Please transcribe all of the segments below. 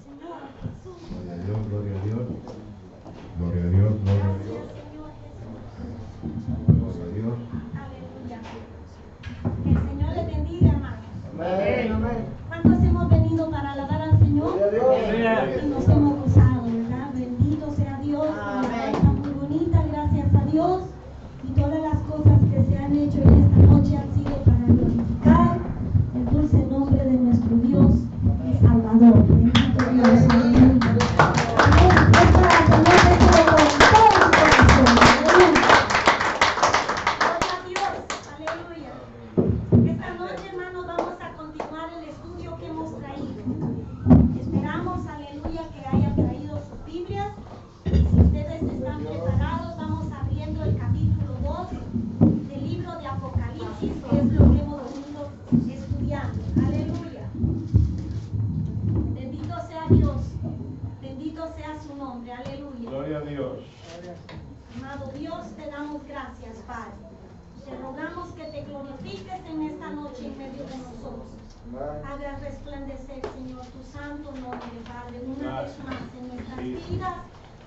Señor Jesús. Gloria a Dios, gloria a Dios. Gloria a Dios, gloria a Dios. Gracias, Señor Jesús. Gloria a Dios. Aleluya. Que el Señor le bendiga, hermanos. Amén, amén. ¿Cuántos hemos venido para alabar al Señor? Gloria a Dios. Y nos hemos gozado, ¿verdad? Bendito sea Dios. Una alabanza muy bonita, gracias a Dios. Y todas las cosas que se han hecho en esta noche han sido para glorificar el dulce nombre de nuestro Dios y Salvador. Bendito Dios. Amén. Amén. Es para tener esto con todo su corazón. Aleluya. Gloria a Dios. Aleluya. Esta noche, hermanos, vamos a continuar el estudio que hemos traído. Esperamos, aleluya, que hayan traído sus Biblias. Si ustedes están preparados, vamos abriendo el capítulo 2 del libro de Apocalipsis, que es lo que hemos venido estudiando. Aleluya. Bendito sea Dios. Bendito sea su nombre. Aleluya. Gloria a Dios. Amado Dios, te damos gracias, Padre. Te rogamos que te glorifiques en esta noche en medio de nosotros. Haga resplandecer, Señor, tu santo nombre, Padre, una vez más en nuestras vidas,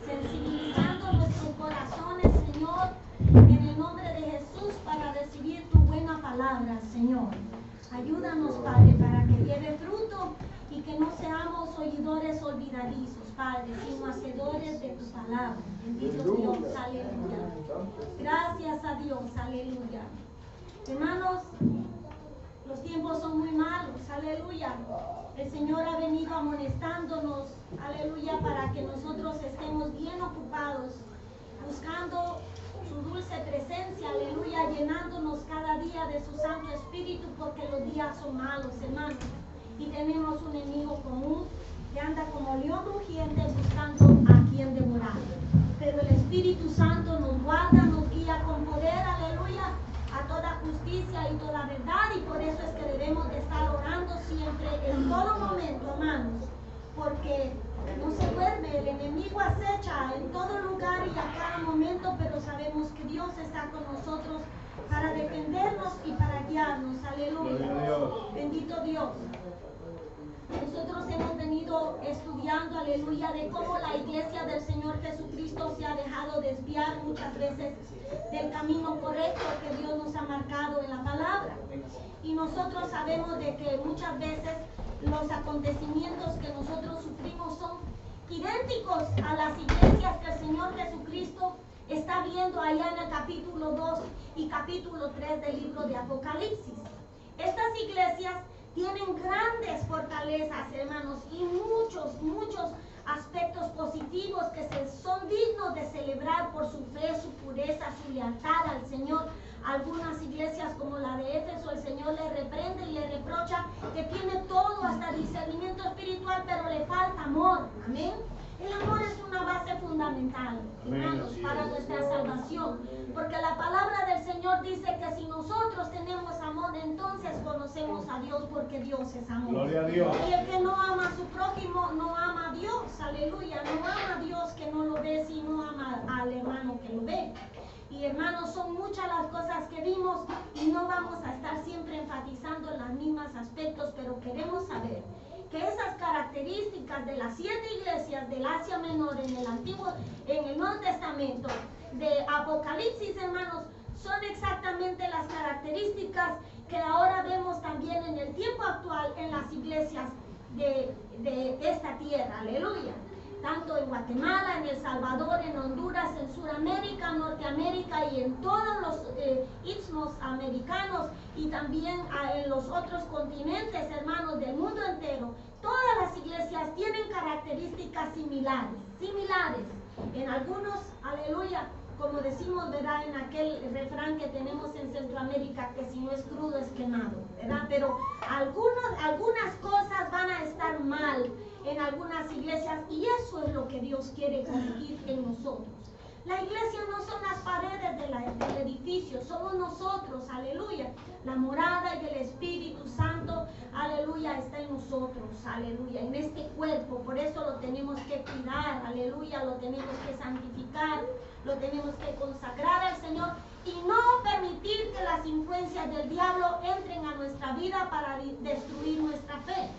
sensibilizando nuestros corazones, Señor, en el nombre de Jesús, para recibir tu buena palabra, Señor. Ayúdanos, Padre, para que lleve fruto y que no seamos oidores olvidadizos, Padre, sino hacedores de tu palabra. Bendito Dios, aleluya. Gracias a Dios, aleluya. Hermanos, los tiempos son muy malos, aleluya. El Señor ha venido amonestándonos, aleluya, para que nosotros estemos bien ocupados, buscando su dulce presencia, aleluya, llenándonos cada día de su Santo Espíritu, porque los días son malos, hermanos. Y tenemos un enemigo común que anda como león rugiente buscando a quien devorar. Pero el Espíritu Santo nos guarda, nos guía con poder, aleluya, a toda justicia y toda verdad, y por eso es que debemos de estar orando siempre, en todo momento, hermanos, porque no se duerme, el enemigo acecha en todo lugar y a cada momento, pero sabemos que Dios está con nosotros para defendernos y para guiarnos, aleluya. Bendito Dios. Nosotros hemos venido estudiando, aleluya, de cómo la iglesia del Señor Jesucristo se ha dejado desviar muchas veces del camino correcto que Dios nos ha marcado en la palabra. Y nosotros sabemos de que muchas veces los acontecimientos que nosotros sufrimos son idénticos a las iglesias que el Señor Jesucristo está viendo allá en el capítulo 2 y capítulo 3 del libro de Apocalipsis. Estas iglesias tienen grandes fortalezas, hermanos, y muchos aspectos positivos que son dignos de celebrar por su fe, su pureza, su lealtad al Señor. Algunas iglesias como la de Éfeso, el Señor le reprende y le reprocha que tiene todo, hasta discernimiento espiritual, pero le falta amor. Amén. El amor es una base fundamental, hermanos, para nuestra salvación, porque la palabra del Señor dice que si nosotros tenemos amor, entonces conocemos a Dios, porque Dios es amor. Gloria a Dios. Y el que no ama a su prójimo no ama a Dios, aleluya, no ama a Dios que no lo ve, sino ama al hermano que lo ve. Y hermanos, son muchas las cosas que vimos y no vamos a estar siempre enfatizando en los mismos aspectos, pero queremos saber que esas características de las 7 iglesias del Asia Menor en el Nuevo Testamento de Apocalipsis, hermanos, son exactamente las características que ahora vemos también en el tiempo actual en las iglesias de esta tierra, aleluya. Tanto en Guatemala, en El Salvador, en Honduras, en Sudamérica, Norteamérica y en todos los istmos americanos y también en los otros continentes, hermanos, del mundo entero. Todas las iglesias tienen características similares. En algunos, aleluya, como decimos, ¿verdad? En aquel refrán que tenemos en Centroamérica, que si no es crudo es quemado, ¿verdad? Pero algunas cosas van a estar mal en algunas iglesias y eso es lo que Dios quiere corregir en nosotros. La iglesia no son las paredes del edificio, somos nosotros, aleluya. La morada y el Espíritu Santo, aleluya, está en nosotros, aleluya, en este cuerpo. Por eso lo tenemos que cuidar, aleluya, lo tenemos que santificar, lo tenemos que consagrar al Señor y no permitir que las influencias del diablo entren a nuestra vida para destruir nuestra fe.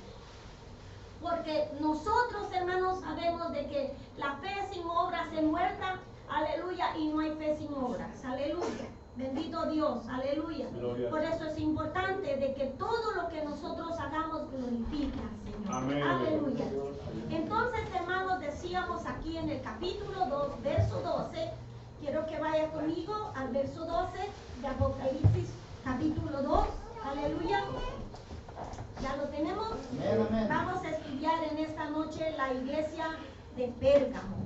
porque nosotros, hermanos, sabemos de que la fe sin obras es muerta, aleluya, y no hay fe sin obras, aleluya. Bendito Dios, aleluya. Gloria. Por eso es importante de que todo lo que nosotros hagamos glorifique al Señor. Amén. Aleluya. Entonces, hermanos, decíamos aquí en el capítulo 2, verso 12, quiero que vaya conmigo al verso 12 de Apocalipsis, capítulo 2, aleluya. ¿Ya lo tenemos? Amén. Vamos a estudiar en esta noche la iglesia de Pérgamo.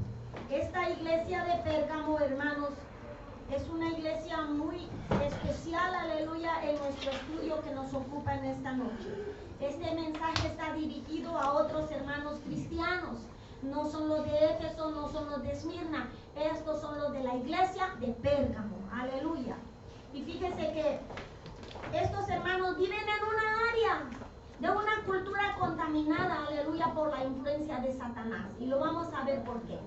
Esta iglesia de Pérgamo, hermanos, es una iglesia muy especial, aleluya, en nuestro estudio que nos ocupa en esta noche. Este mensaje está dirigido a otros hermanos cristianos. No son los de Éfeso, no son los de Esmirna. Estos son los de la iglesia de Pérgamo, aleluya. Y fíjese que estos hermanos viven en una área de una cultura contaminada, aleluya, por la influencia de Satanás. Y lo vamos a ver por qué.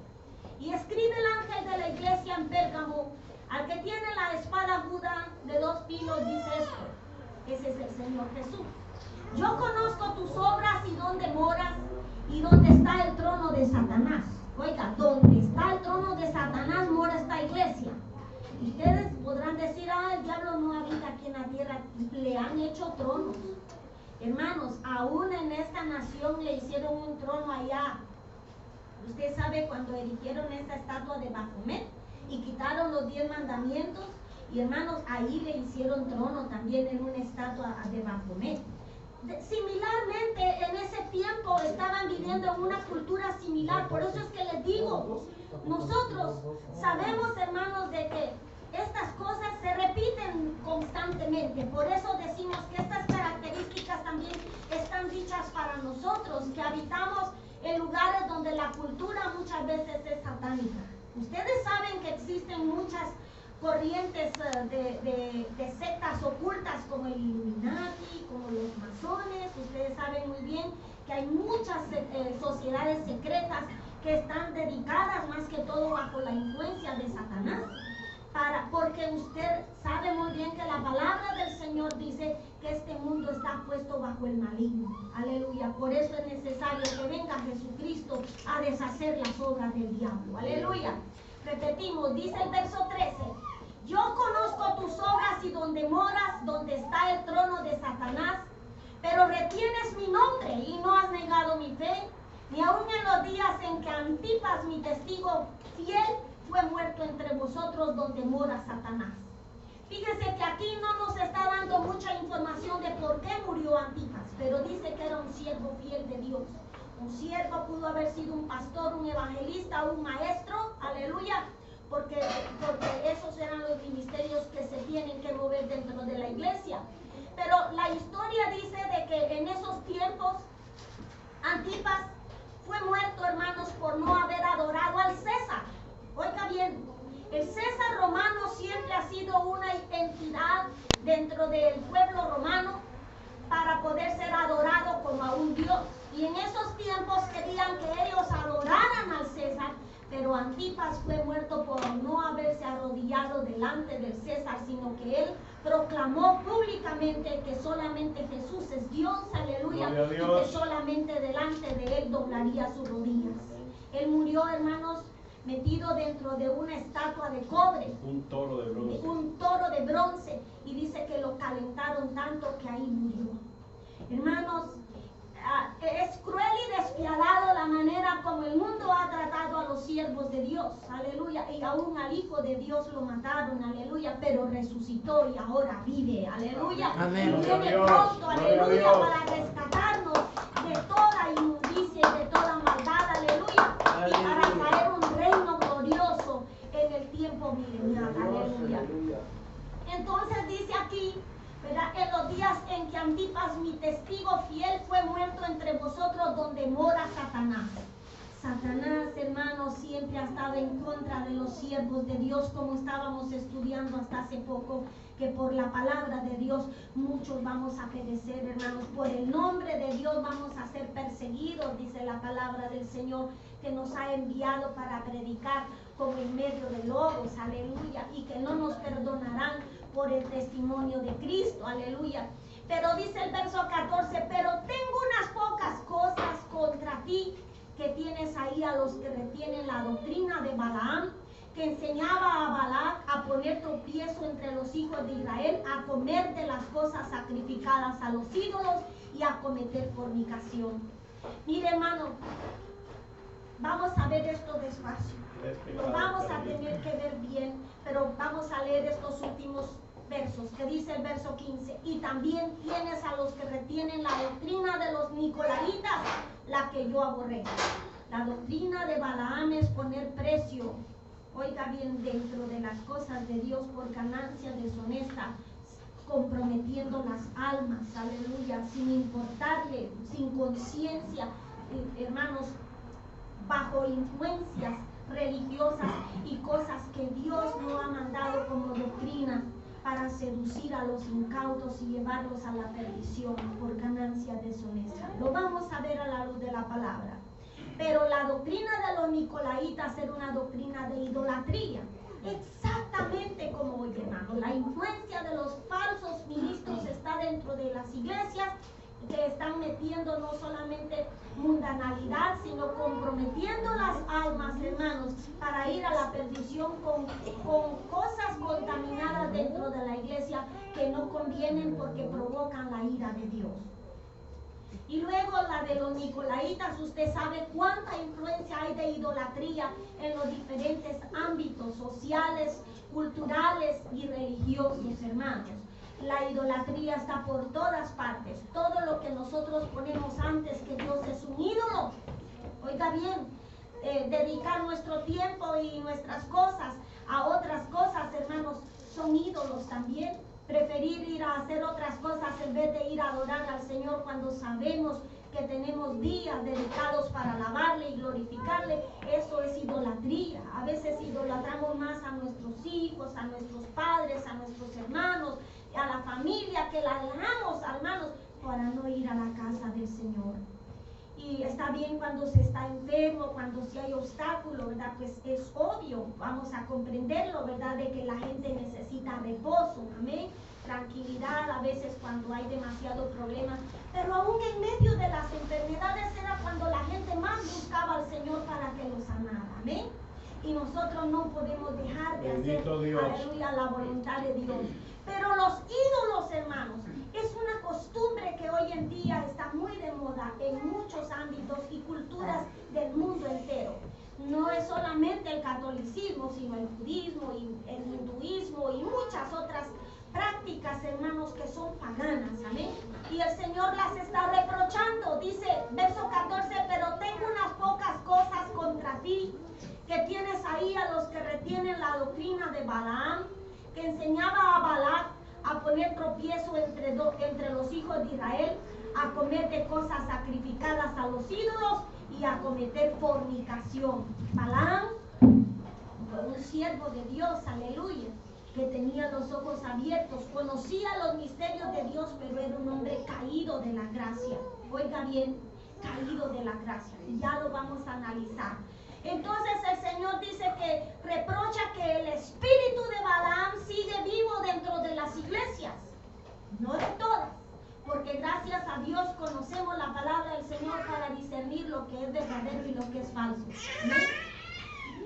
Y escribe el ángel de la iglesia en Pérgamo, al que tiene la espada aguda de 2 filos, dice esto. Ese es el Señor Jesús. Yo conozco tus obras y dónde moras y dónde está el trono de Satanás. Oiga, donde está el trono de Satanás mora esta iglesia. Y ustedes podrán decir, el diablo no habita aquí en la tierra. Le han hecho tronos. Hermanos, aún en esta nación le hicieron un trono allá. Usted sabe cuando erigieron esta estatua de Baphomet y quitaron los 10 mandamientos, y hermanos, ahí le hicieron trono también en una estatua de Baphomet. Similarmente, en ese tiempo estaban viviendo en una cultura similar. Por eso es que les digo, nosotros sabemos, hermanos, de que estas cosas se repiten constantemente. Por eso decimos que estas características también están dichas para nosotros, que habitamos en lugares donde la cultura muchas veces es satánica. Ustedes saben que existen muchas corrientes de sectas ocultas como el Illuminati, como los masones. Ustedes saben muy bien que hay muchas sociedades secretas que están dedicadas más que todo bajo la influencia de Satanás. Porque usted sabe muy bien que la palabra del Señor dice que este mundo está puesto bajo el maligno. Aleluya. Por eso es necesario que venga Jesucristo a deshacer las obras del diablo. Aleluya. Repetimos, dice el verso 13. Yo conozco tus obras y donde moras, donde está el trono de Satanás, pero retienes mi nombre y no has negado mi fe, ni aun en los días en que Antipas, mi testigo fiel, fue muerto entre vosotros donde mora Satanás. Fíjese que aquí no nos está dando mucha información de por qué murió Antipas, pero dice que era un siervo fiel de Dios. Un siervo pudo haber sido un pastor, un evangelista, un maestro, aleluya, porque esos eran los ministerios que se tienen que mover dentro de la iglesia. Pero la historia dice de que en esos tiempos Antipas fue muerto, hermanos, por no haber adorado al César. Oiga bien, el César romano siempre ha sido una entidad dentro del pueblo romano para poder ser adorado como a un Dios. Y en esos tiempos querían que ellos adoraran al César, pero Antipas fue muerto por no haberse arrodillado delante del César, sino que él proclamó públicamente que solamente Jesús es Dios, aleluya, y que solamente delante de él doblaría sus rodillas. Él murió, hermanos, metido dentro de una estatua de cobre, un toro de bronce. Un toro de bronce, y dice que lo calentaron tanto que ahí murió. Hermanos, es cruel y despiadado la manera como el mundo ha tratado a los siervos de Dios, aleluya, y aún al Hijo de Dios lo mataron, aleluya, pero resucitó y ahora vive, aleluya, Amén. y viene pronto, aleluya, para rescatarnos de toda inmundicia y de toda maldad, aleluya, y para traer un reino glorioso en el tiempo milenial, aleluya. Entonces dice aquí, ¿verdad? En los días en que Antipas, mi testigo fiel, fue muerto entre vosotros donde mora Satanás. Satanás, hermanos, siempre ha estado en contra de los siervos de Dios, como estábamos estudiando hasta hace poco, que por la palabra de Dios muchos vamos a perecer, hermanos. Por el nombre de Dios vamos a ser perseguidos, dice la palabra del Señor, que nos ha enviado para predicar como en medio de lobos, aleluya, y que no nos perdonarán por el testimonio de Cristo, aleluya. Pero dice el verso 14, pero tengo unas pocas cosas contra ahí a los que retienen la doctrina de Balaam, que enseñaba a Balac a poner tropiezo entre los hijos de Israel, a comer de las cosas sacrificadas a los ídolos y a cometer fornicación. Mire, hermano, vamos a ver esto despacio. Lo vamos a tener que ver bien, pero vamos a leer estos últimos versos, que dice el verso 15: y también tienes a los que retienen la doctrina de los nicolaitas, la que yo aborrezco. La doctrina de Balaam es poner precio, oiga bien, dentro de las cosas de Dios por ganancia deshonesta, comprometiendo las almas, aleluya, sin importarle, sin conciencia, hermanos, bajo influencias religiosas y cosas que Dios no ha mandado como doctrina, para seducir a los incautos y llevarlos a la perdición por ganancia deshonesta. Lo vamos a ver a la luz de la palabra. Pero la doctrina de los nicolaitas era una doctrina de idolatría, exactamente como hoy, hermano. La influencia de los falsos ministros está dentro de las iglesias, que están metiendo no solamente mundanalidad, sino comprometiendo las almas, hermanos, para ir a la perdición con cosas contaminadas dentro de la iglesia que no convienen porque provocan la ira de Dios. Y luego la de los nicolaitas, usted sabe cuánta influencia hay de idolatría en los diferentes ámbitos sociales, culturales y religiosos, hermanos. La idolatría está por todas partes. Todo lo que nosotros ponemos antes que Dios es un ídolo. Oiga bien, dedicar nuestro tiempo y nuestras cosas a otras cosas, hermanos, son ídolos también. Preferir ir a hacer otras cosas en vez de ir a adorar al Señor cuando sabemos que tenemos días dedicados para alabarle y glorificarle, eso es idolatría. A veces idolatramos más a nuestros hijos, a nuestros padres, a nuestros hermanos, a la familia, que la dejamos, hermanos, para no ir a la casa del Señor. Y está bien cuando se está enfermo, cuando sí hay obstáculos, ¿verdad? Pues es obvio, vamos a comprenderlo, ¿verdad? De que la gente necesita reposo, amén, tranquilidad a veces cuando hay demasiado problema. Pero aún en medio de las enfermedades era cuando la gente más buscaba al Señor para que lo sanara, amén. Y nosotros no podemos dejar de hacer, aleluya, la voluntad de Dios. Pero los ídolos, hermanos, es una costumbre que hoy en día está muy de moda en muchos ámbitos y culturas del mundo entero. No es solamente el catolicismo, sino el budismo y el hinduismo y muchas otras prácticas, hermanos, que son paganas, amén. Y el Señor las está reprochando. Dice, verso 14, pero tengo unas pocas cosas contra ti, que tienes ahí a los que retienen la doctrina de Balaam, que enseñaba a Balac a poner tropiezo entre los hijos de Israel, a comer de cosas sacrificadas a los ídolos y a cometer fornicación. Balaam fue un siervo de Dios, aleluya, que tenía los ojos abiertos, conocía los misterios de Dios, pero era un hombre caído de la gracia. Oiga bien, caído de la gracia, y ya lo vamos a analizar. Entonces el Señor dice que reprocha que el espíritu de Balaam sigue vivo dentro de las iglesias, no de todas, porque gracias a Dios conocemos la palabra del Señor para discernir lo que es verdadero y lo que es falso. ¿Sí?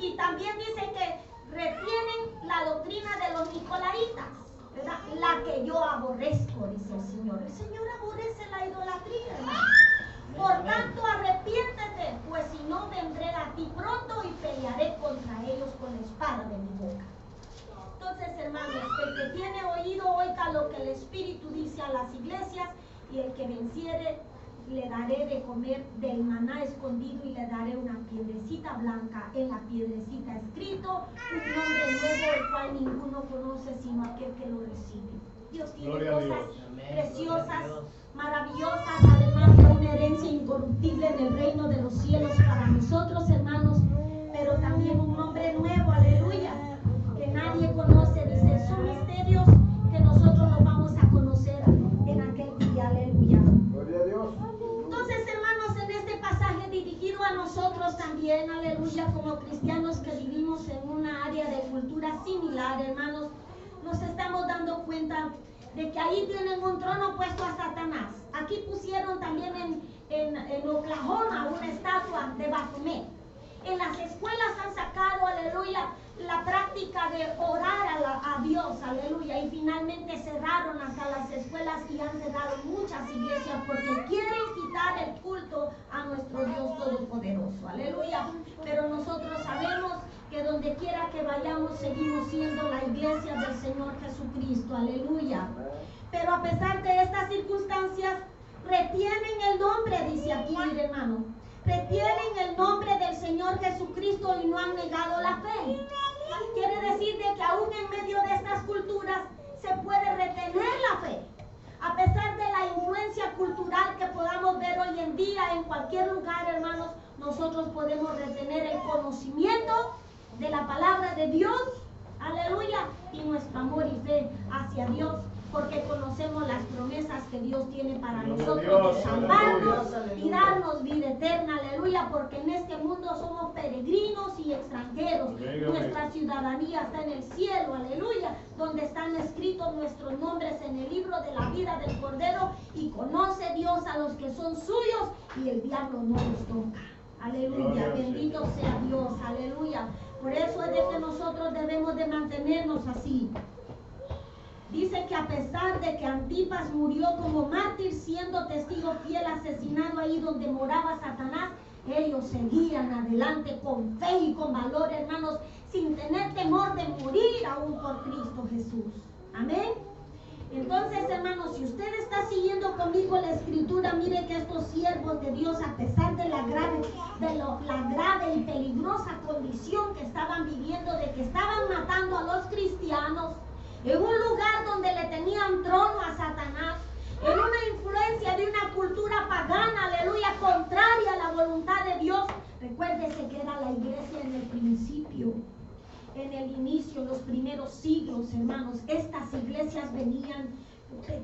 Y también dice que retienen la doctrina de los nicolaitas, ¿verdad? La que yo aborrezco, dice el Señor. El Señor aborrece la idolatría, ¿verdad? Por tanto, arrepiéntete, pues si no vendré a ti pronto y pelearé contra ellos con la espada de mi boca. Entonces, hermanos, el que tiene oído, oiga lo que el Espíritu dice a las iglesias, y el que venciere, le daré de comer del maná escondido y le daré una piedrecita blanca, en la piedrecita escrito un nombre nuevo, el cual ninguno conoce sino aquel que lo recibe. Dios tiene cosas preciosas, maravillosas, además de una herencia incorruptible en el reino de los cielos para nosotros, hermanos, pero también un nombre nuevo, aleluya, que nadie conoce, dice, son misterios que nosotros los vamos a conocer en aquel día, aleluya. Gloria a Dios. Entonces, hermanos, en este pasaje dirigido a nosotros también, aleluya, como cristianos que vivimos en una área de cultura similar, hermanos, nos estamos dando cuenta de que ahí tienen un trono puesto a Satanás. Aquí pusieron también en Oklahoma una estatua de Baphomet. En las escuelas han sacado, aleluya, la práctica de orar a Dios, aleluya, y finalmente cerraron hasta las escuelas y han cerrado muchas iglesias porque quieren quitar el culto a nuestro Dios Todopoderoso, aleluya. Pero nosotros sabemos que donde quiera que vayamos seguimos siendo la iglesia del Señor Jesucristo, aleluya. Pero a pesar de estas circunstancias, retienen el nombre, dice aquí, mire hermano, retienen el nombre del Señor Jesucristo y no han negado la fe. Quiere decir de que aún en medio de estas culturas se puede retener la fe. A pesar de la influencia cultural que podamos ver hoy en día en cualquier lugar, hermanos, nosotros podemos retener el conocimiento de la palabra de Dios, aleluya, y nuestro amor y fe hacia Dios, porque conocemos las promesas que Dios tiene para nosotros, de salvarnos y darnos vida eterna, aleluya, porque en este mundo somos peregrinos y extranjeros. Nuestra ciudadanía está en el cielo, aleluya, donde están escritos nuestros nombres en el libro de la vida del Cordero, y conoce Dios a los que son suyos y el diablo no los toca. Aleluya, bendito sea Dios, aleluya. Por eso es de que nosotros debemos de mantenernos así. Dice que a pesar de que Antipas murió como mártir, siendo testigo fiel, asesinado ahí donde moraba Satanás, ellos seguían adelante con fe y con valor, hermanos, sin tener temor de morir aún por Cristo Jesús. Amén. Entonces, hermanos, si usted está siguiendo conmigo la escritura, mire que estos siervos de Dios, a pesar de la grave y peligrosa condición que estaban viviendo, de que estaban matando a los cristianos, en un lugar donde le tenían trono a Satanás, en una influencia de una cultura pagana, aleluya, contraria a la voluntad de Dios. Recuérdese que era la iglesia en el principio, en el inicio, los primeros siglos, hermanos. Estas iglesias venían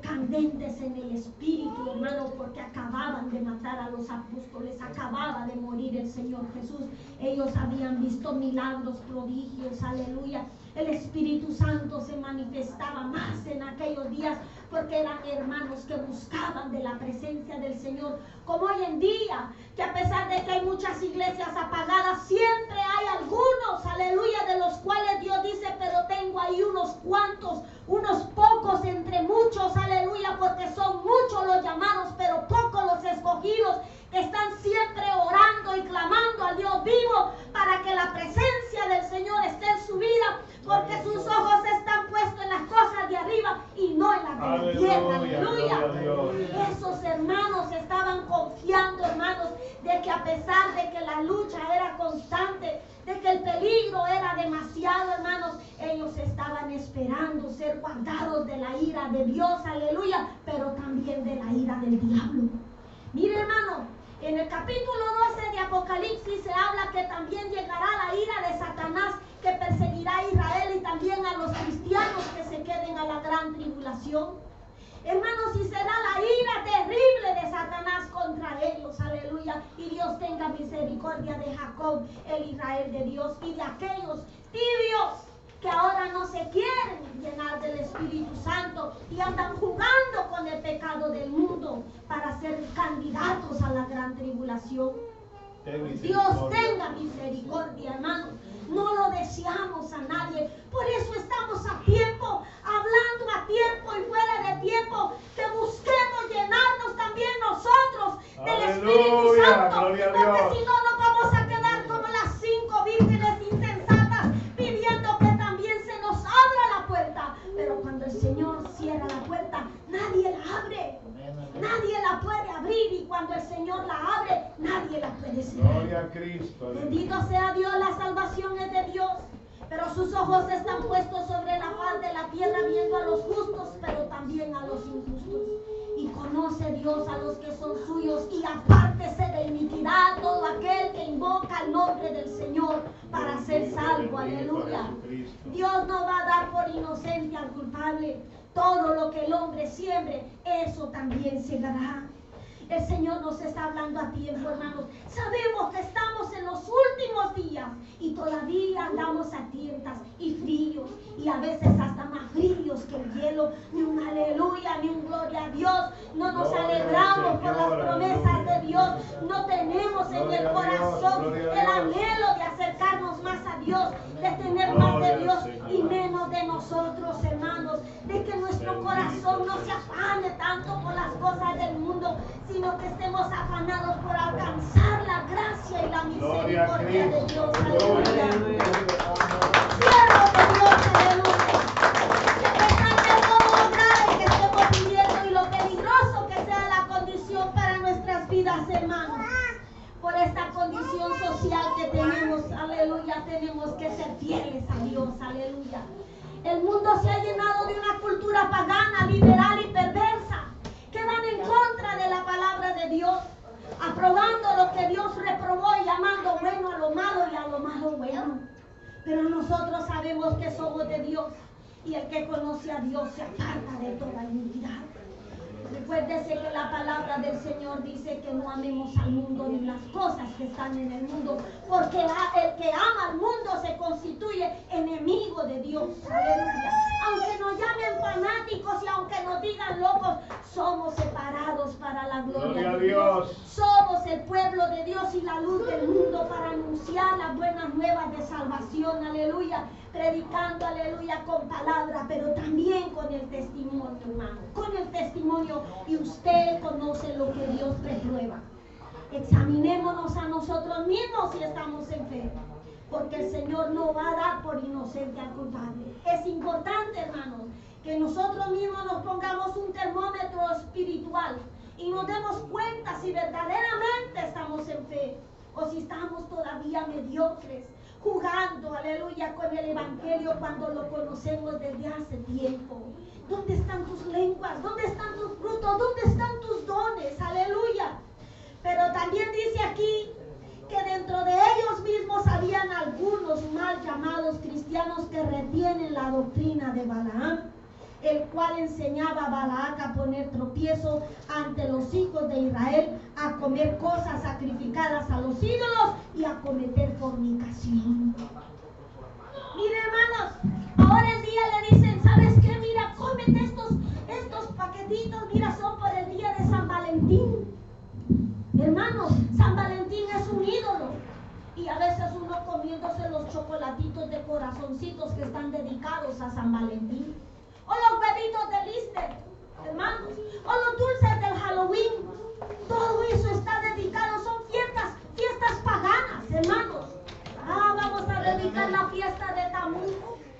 candentes en el espíritu, hermano, porque acababan de matar a los apóstoles, acababa de morir el Señor Jesús. Ellos habían visto milagros, prodigios, aleluya. El Espíritu Santo se manifestaba más en aquellos días porque eran hermanos que buscaban de la presencia del Señor. Como hoy en día, que a pesar de que hay muchas iglesias apagadas, siempre hay algunos, aleluya, de los cuales Dios dice, pero tengo ahí unos cuantos, unos pocos entre muchos, aleluya, porque son muchos los llamados, pero pocos los escogidos, que están siempre orando y clamando al Dios vivo para que la presencia del Señor esté en su vida, porque sus ojos están puestos en las cosas de arriba y no en las de la tierra. Aleluya. Esos hermanos estaban confiando, hermanos, de que a pesar de que la lucha era constante, de que el peligro era demasiado, hermanos, ellos estaban esperando ser guardados de la ira de Dios, aleluya, pero también de la ira del diablo. Mire, hermano, en el capítulo 12 de Apocalipsis se habla que también llegará la ira de Satanás, que perseguirá a Israel y también a los cristianos que se queden a la gran tribulación. Hermanos, y será la ira terrible de Satanás contra ellos, aleluya. Y Dios tenga misericordia de Jacob, el Israel de Dios, y de aquellos tibios que ahora no se quieren llenar del Espíritu Santo y andan jugando con el pecado del mundo para ser candidatos a la gran tribulación. Dios tenga misericordia, hermanos. No lo deseamos a nadie. Por eso estamos a tiempo, hablando a tiempo y fuera de tiempo, que busquemos llenarnos también nosotros del Espíritu Santo. Porque si no, nos vamos a quedar como las 5 vírgenes insensatas, pidiendo que también se nos abra la puerta. Pero cuando el Señor cierra la puerta, nadie la abre. Nadie la puede abrir, y cuando el Señor la abre, nadie la puede cerrar. Gloria a Cristo. Bendito sea Dios, la salvación es de Dios, pero sus ojos están puestos sobre la faz de la tierra, viendo a los justos, pero también a los injustos. Y conoce Dios a los que son suyos, y apártese de iniquidad todo aquel que invoca el nombre del Señor para ser salvo. Aleluya. Dios no va a dar por inocente al culpable. Todo lo que el hombre siembre, eso también segará. El Señor nos está hablando a tiempo, hermanos. Sabemos que estamos en los últimos días y todavía andamos a tientas y fríos, y a veces hasta más fríos que el hielo. Ni un aleluya, ni un gloria a Dios. No nos alegramos por las promesas de Dios. No tenemos en el corazón el anhelo de se afane tanto por las cosas del mundo, sino que estemos afanados por alcanzar la gracia y la misericordia de Dios. Aleluya. Siervo de Dios, aleluya. Que todo lo grave que estemos viviendo y lo peligroso que sea la condición para nuestras vidas, hermanos. Por esta condición social que tenemos, aleluya, tenemos que ser fieles a Dios, aleluya. El mundo se ha llenado de una cultura pagana, liberal y perversa, que van en contra de la palabra de Dios, aprobando lo que Dios reprobó y llamando bueno a lo malo y a lo malo bueno. Pero nosotros sabemos que somos de Dios, y el que conoce a Dios se aparta de toda iniquidad. Recuérdese que la palabra del Señor dice que no amemos al mundo ni las cosas que están en el mundo, porque el que ama al mundo se constituye enemigo de Dios. Aleluya. Aunque nos llamen fanáticos y aunque nos digan locos, somos separados para la gloria de Dios. Somos el pueblo de Dios y la luz del mundo para anunciar las buenas nuevas de salvación. Aleluya. Predicando, aleluya, con palabra, pero también con el testimonio, hermano. Con el testimonio, y usted conoce lo que Dios reprueba. Examinémonos a nosotros mismos si estamos enfermos, porque el Señor no va a dar por inocente al culpable. Es importante, hermanos, que nosotros mismos nos pongamos un termómetro espiritual y nos demos cuenta si verdaderamente estamos enfermos o si estamos todavía mediocres, jugando, aleluya, con el evangelio cuando lo conocemos desde hace tiempo. ¿Dónde están tus lenguas? ¿Dónde están tus frutos? ¿Dónde están tus dones? Aleluya. Pero también dice aquí que dentro de ellos mismos habían algunos mal llamados cristianos que retienen la doctrina de Balaam, el cual enseñaba a Balac a poner tropiezo ante los hijos de Israel, a comer cosas sacrificadas a los ídolos y a cometer fornicación. Mire, hermanos, ahora el día le dicen, ¿sabes qué? Mira, cómete estos paquetitos, mira, son por el día de San Valentín. Hermanos, San Valentín es un ídolo. Y a veces uno comiéndose los chocolatitos de corazoncitos que están dedicados a San Valentín. O los huevitos del Easter, hermanos. O los dulces del Halloween. Todo eso está dedicado, son fiestas paganas, hermanos. Vamos a dedicar la fiesta de Tamuz.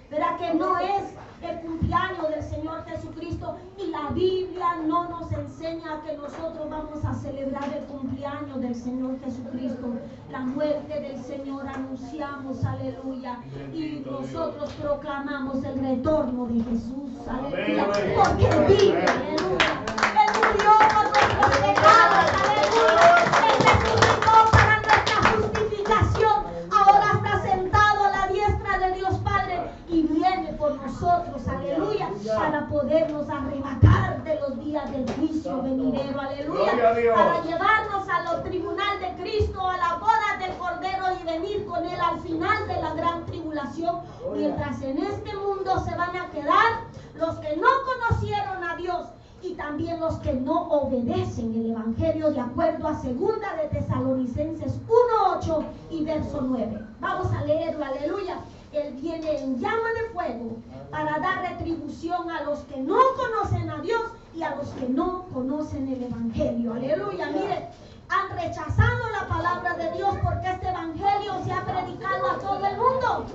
Verá que no es el cumpleaños del Señor Jesucristo, y la Biblia no nos enseña que nosotros vamos a celebrar el cumpleaños del Señor Jesucristo. La muerte del Señor anunciamos, aleluya, y nosotros proclamamos el retorno de Jesús, aleluya, porque vive, aleluya. Él murió por nuestros pecados, aleluya. Él resucitó para nuestra justificación. Ahora está sentado a la diestra de Dios Padre y viene por nosotros, aleluya, para podernos arrebatar de los días del juicio venidero, aleluya, para llevarnos a los tribunales de Cristo, a la boda del Cordero, y venir con Él al final de la gran tribulación. Mientras en este mundo se van a quedar los que no conocieron a Dios y también los que no obedecen el Evangelio, de acuerdo a 2 de Tesalonicenses 1:8 y verso 9. Vamos a leerlo, aleluya. Él viene en llama de fuego para dar retribución a los que no conocen a Dios y a los que no conocen el Evangelio. Aleluya, mire, han rechazado la palabra de Dios porque este Evangelio se ha predicado a todo el mundo.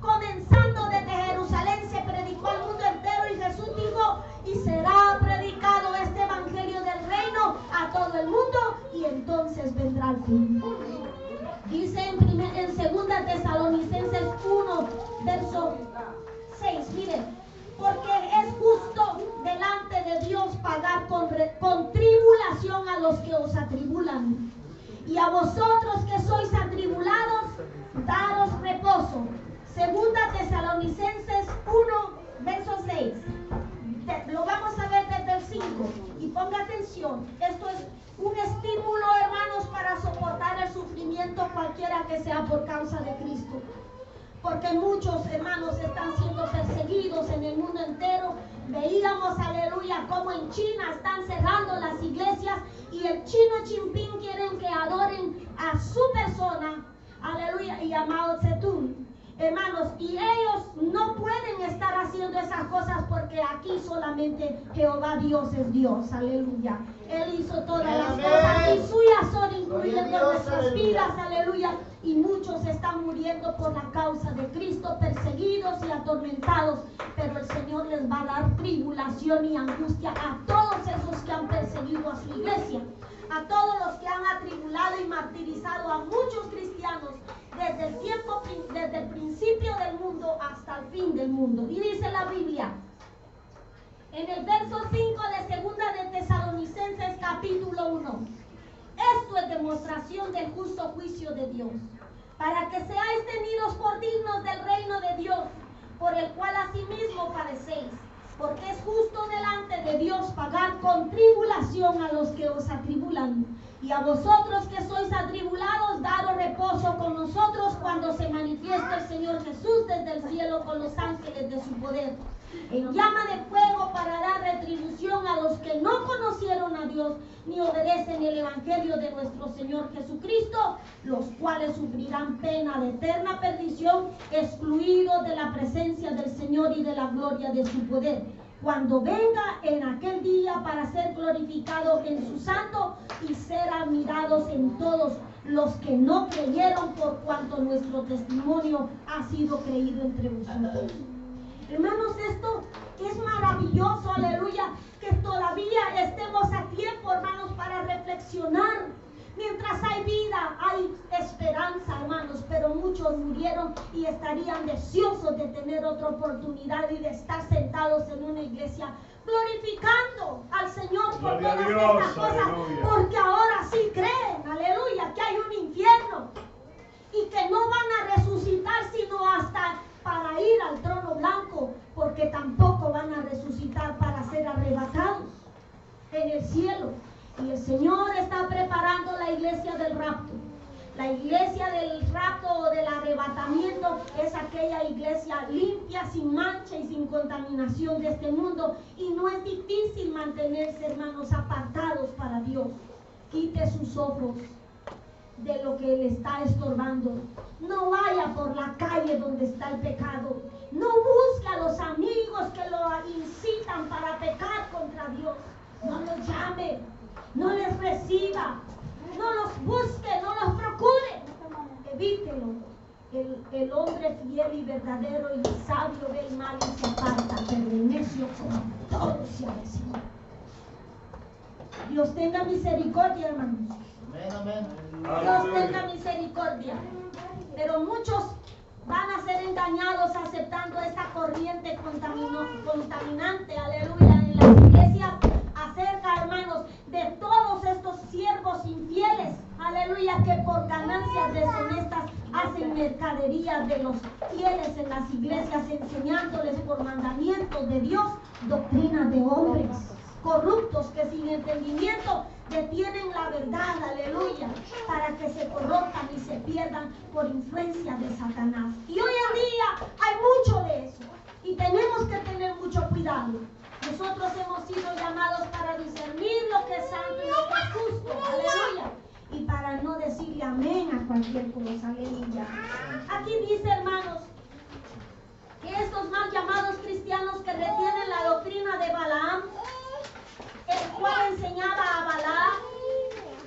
Comenzando desde Jerusalén se predicó al mundo entero, y Jesús dijo, y será predicado este Evangelio del reino a todo el mundo, y entonces vendrá el fin. Dice en 2 Tesalonicenses 1, verso 6, miren, porque es justo delante de Dios pagar con tribulación a los que os atribulan, y a vosotros que sois atribulados, daros reposo. 2 Tesalonicenses 1, verso 6. Lo vamos a ver desde el 5. Y ponga atención. Esto es un estímulo, hermanos, para soportar el sufrimiento cualquiera que sea por causa de Cristo. Porque muchos hermanos están siendo perseguidos en el mundo entero. Veíamos, aleluya, como en China están cerrando las iglesias, y el chino Jinping quieren que adoren a su persona, aleluya, y a Mao Zedong. Hermanos, y ellos no pueden estar haciendo esas cosas porque aquí solamente Jehová Dios es Dios, aleluya. Él hizo todas las cosas y suyas son, incluyendo nuestras vidas, aleluya. Y muchos están muriendo por la causa de Cristo, perseguidos y atormentados, pero el Señor les va a dar tribulación y angustia a todos esos que han perseguido a su iglesia, a todos los que han atribulado y martirizado a muchos cristianos desde el principio del mundo hasta el fin del mundo. Y dice la Biblia en el verso 5 de segunda de Tesalonicenses capítulo 1: esto es demostración del justo juicio de Dios, para que seáis tenidos por dignos del reino de Dios, por el cual asimismo padecéis, porque es justo delante de Dios pagar con tribulación a los que os atribulan, y a vosotros que sois atribulados, daros reposo con nosotros cuando se manifieste el Señor Jesús desde el cielo con los ángeles de su poder, en llama de fuego, para dar retribución a los que no conocieron a Dios ni obedecen el evangelio de nuestro Señor Jesucristo, los cuales sufrirán pena de eterna perdición, excluidos de la presencia del Señor y de la gloria de su poder, cuando venga en aquel día para ser glorificado en su santo y ser admirados en todos los que no creyeron, por cuanto nuestro testimonio ha sido creído entre vosotros. Hermanos, esto es maravilloso, aleluya, que todavía estemos a tiempo, hermanos, para reflexionar. Mientras hay vida, hay esperanza, hermanos, pero muchos murieron y estarían deseosos de tener otra oportunidad y de estar sentados en una iglesia glorificando al Señor por Gloria todas a Dios, estas cosas, aleluya. porque ahora sí creen, aleluya, que hay un infierno y que no van a resucitar sino hasta para ir al trono blanco, porque tampoco van a resucitar para ser arrebatados en el cielo. Y el Señor está preparando la iglesia del rapto. La iglesia del rapto o del arrebatamiento es aquella iglesia limpia, sin mancha y sin contaminación de este mundo. Y no es difícil mantenerse, hermanos, apartados para Dios. Quite sus ojos de lo que le está estorbando. No vaya por la calle donde está el pecado. No busque a los amigos que lo incitan para pecar contra Dios. No los llame, no les reciba, no los busque, no los procure. Evítelo. El hombre fiel y verdadero y sabio ve el mal y se aparta, pero el necio con todo se avecina. Dios tenga misericordia, hermanos. Amén, amén. Dios tenga misericordia. Pero muchos van a ser engañados aceptando esta corriente contaminante, aleluya, en las iglesias, acerca, hermanos, de todos estos siervos infieles, aleluya, que por ganancias deshonestas hacen mercadería de los fieles en las iglesias, enseñándoles por mandamientos de Dios doctrinas de hombres corruptos que sin entendimiento detienen la verdad, aleluya, para que se corrompan y se pierdan por influencia de Satanás. Y hoy en día hay mucho de eso y tenemos que tener mucho cuidado. Nosotros hemos sido llamados para discernir lo que es santo y lo que es justo, aleluya, y para no decirle amén a cualquier cosa, aleluya. Aquí dice, hermanos, que estos mal llamados cristianos que retienen la doctrina de Balaam, el cual enseñaba a Balaam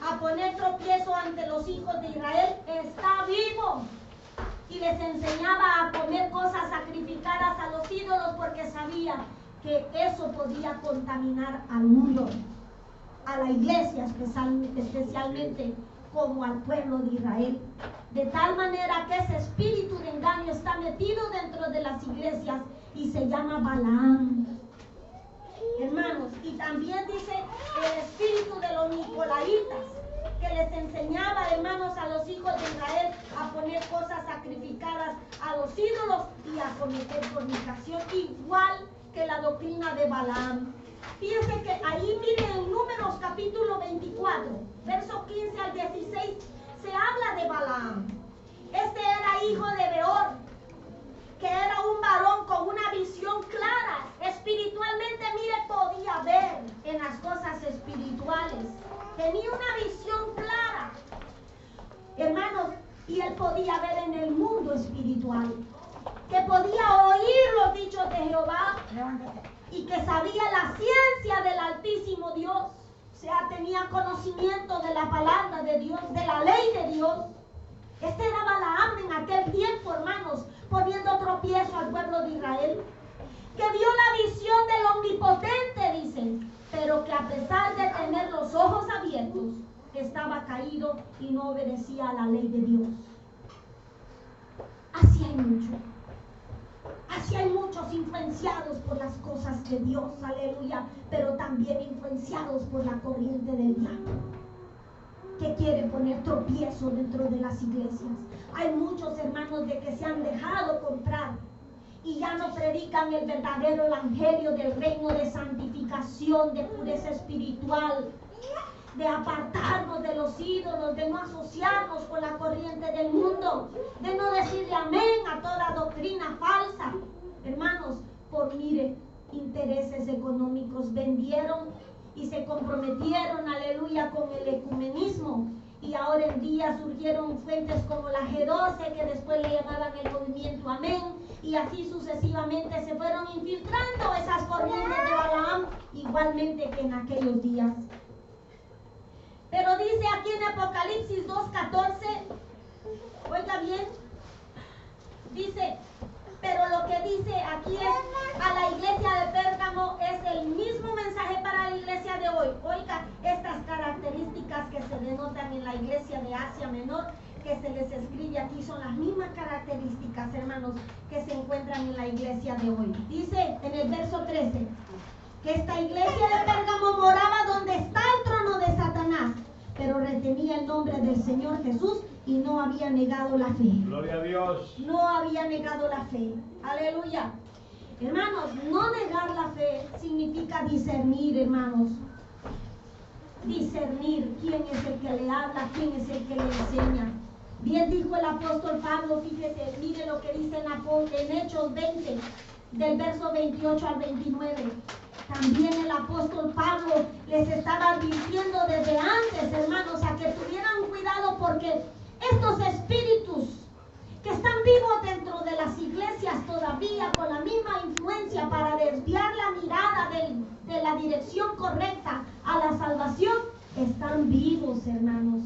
a poner tropiezo ante los hijos de Israel, está vivo, y les enseñaba a comer cosas sacrificadas a los ídolos porque sabía que eso podía contaminar al mundo, a la iglesia especialmente, como al pueblo de Israel. De tal manera que ese espíritu de engaño está metido dentro de las iglesias y se llama Balaam, hermanos. Y también dice el espíritu de los nicolaitas, que les enseñaba, hermanos, a los hijos de Israel a poner cosas sacrificadas a los ídolos y a cometer fornicación, igual que la doctrina de Balaam. Fíjense que ahí, miren, en Números capítulo 24, verso 15 al 16, se habla de Balaam. Este era hijo de Beor, que era un varón con una visión clara. Espiritualmente, mire, podía ver en las cosas espirituales. Tenía una visión clara, hermanos, y él podía ver en el mundo espiritual. que podía oír los dichos de Jehová y que sabía la ciencia del Altísimo Dios, o sea, tenía conocimiento de la palabra de Dios, de la ley de Dios. Este era Balaam en aquel tiempo, hermanos, poniendo tropiezo al pueblo de Israel, que vio la visión del Omnipotente, dicen, pero que a pesar de tener los ojos abiertos, estaba caído y no obedecía a la ley de Dios. Así hay mucho. Así hay muchos influenciados por las cosas de Dios, aleluya, pero también influenciados por la corriente del diablo, que quiere poner tropiezo dentro de las iglesias. Hay muchos hermanos de que se han dejado comprar y ya no predican el verdadero evangelio del reino de santificación, de pureza espiritual, de apartarnos de los ídolos, de no asociarnos con la corriente del mundo, de no decirle amén a toda doctrina falsa. Hermanos, por mire, intereses económicos vendieron y se comprometieron, aleluya, con el ecumenismo. Y ahora en día surgieron fuentes como la G12, que después le llamaban el movimiento Amén, y así sucesivamente se fueron infiltrando esas corrientes de Balaam, igualmente que en aquellos días. Pero dice aquí en Apocalipsis 2:14, oiga bien, dice, pero lo que dice aquí es a la iglesia de Pérgamo es el mismo mensaje para la iglesia de hoy. Oiga, estas características que se denotan en la iglesia de Asia Menor, que se les escribe aquí, son las mismas características, hermanos, que se encuentran en la iglesia de hoy. Dice en el verso 13, que esta iglesia de Pérgamo moraba donde está el trono de Satanás, pero retenía el nombre del Señor Jesús y no había negado la fe. Gloria a Dios. No había negado la fe. Aleluya. Hermanos, no negar la fe significa discernir, hermanos. Discernir quién es el que le habla, quién es el que le enseña. Bien dijo el apóstol Pablo, fíjese, mire lo que dice en Hechos 20, del verso 28 al 29. También el apóstol Pablo les estaba diciendo desde antes, hermanos, a que tuvieran cuidado, porque estos espíritus que están vivos dentro de las iglesias todavía con la misma influencia para desviar la mirada de la dirección correcta a la salvación, están vivos, hermanos,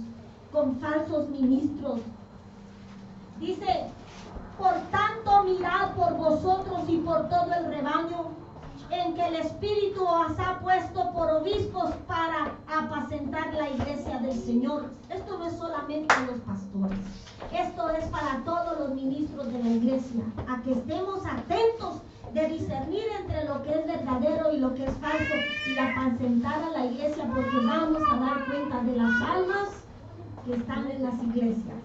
con falsos ministros. Dice, por tanto mirad por vosotros y por todo el rebaño, en que el Espíritu os ha puesto por obispos para apacentar la iglesia del Señor. Esto no es solamente a los pastores, esto es para todos los ministros de la iglesia, a que estemos atentos de discernir entre lo que es verdadero y lo que es falso, y apacentar a la iglesia, porque vamos a dar cuenta de las almas que están en las iglesias.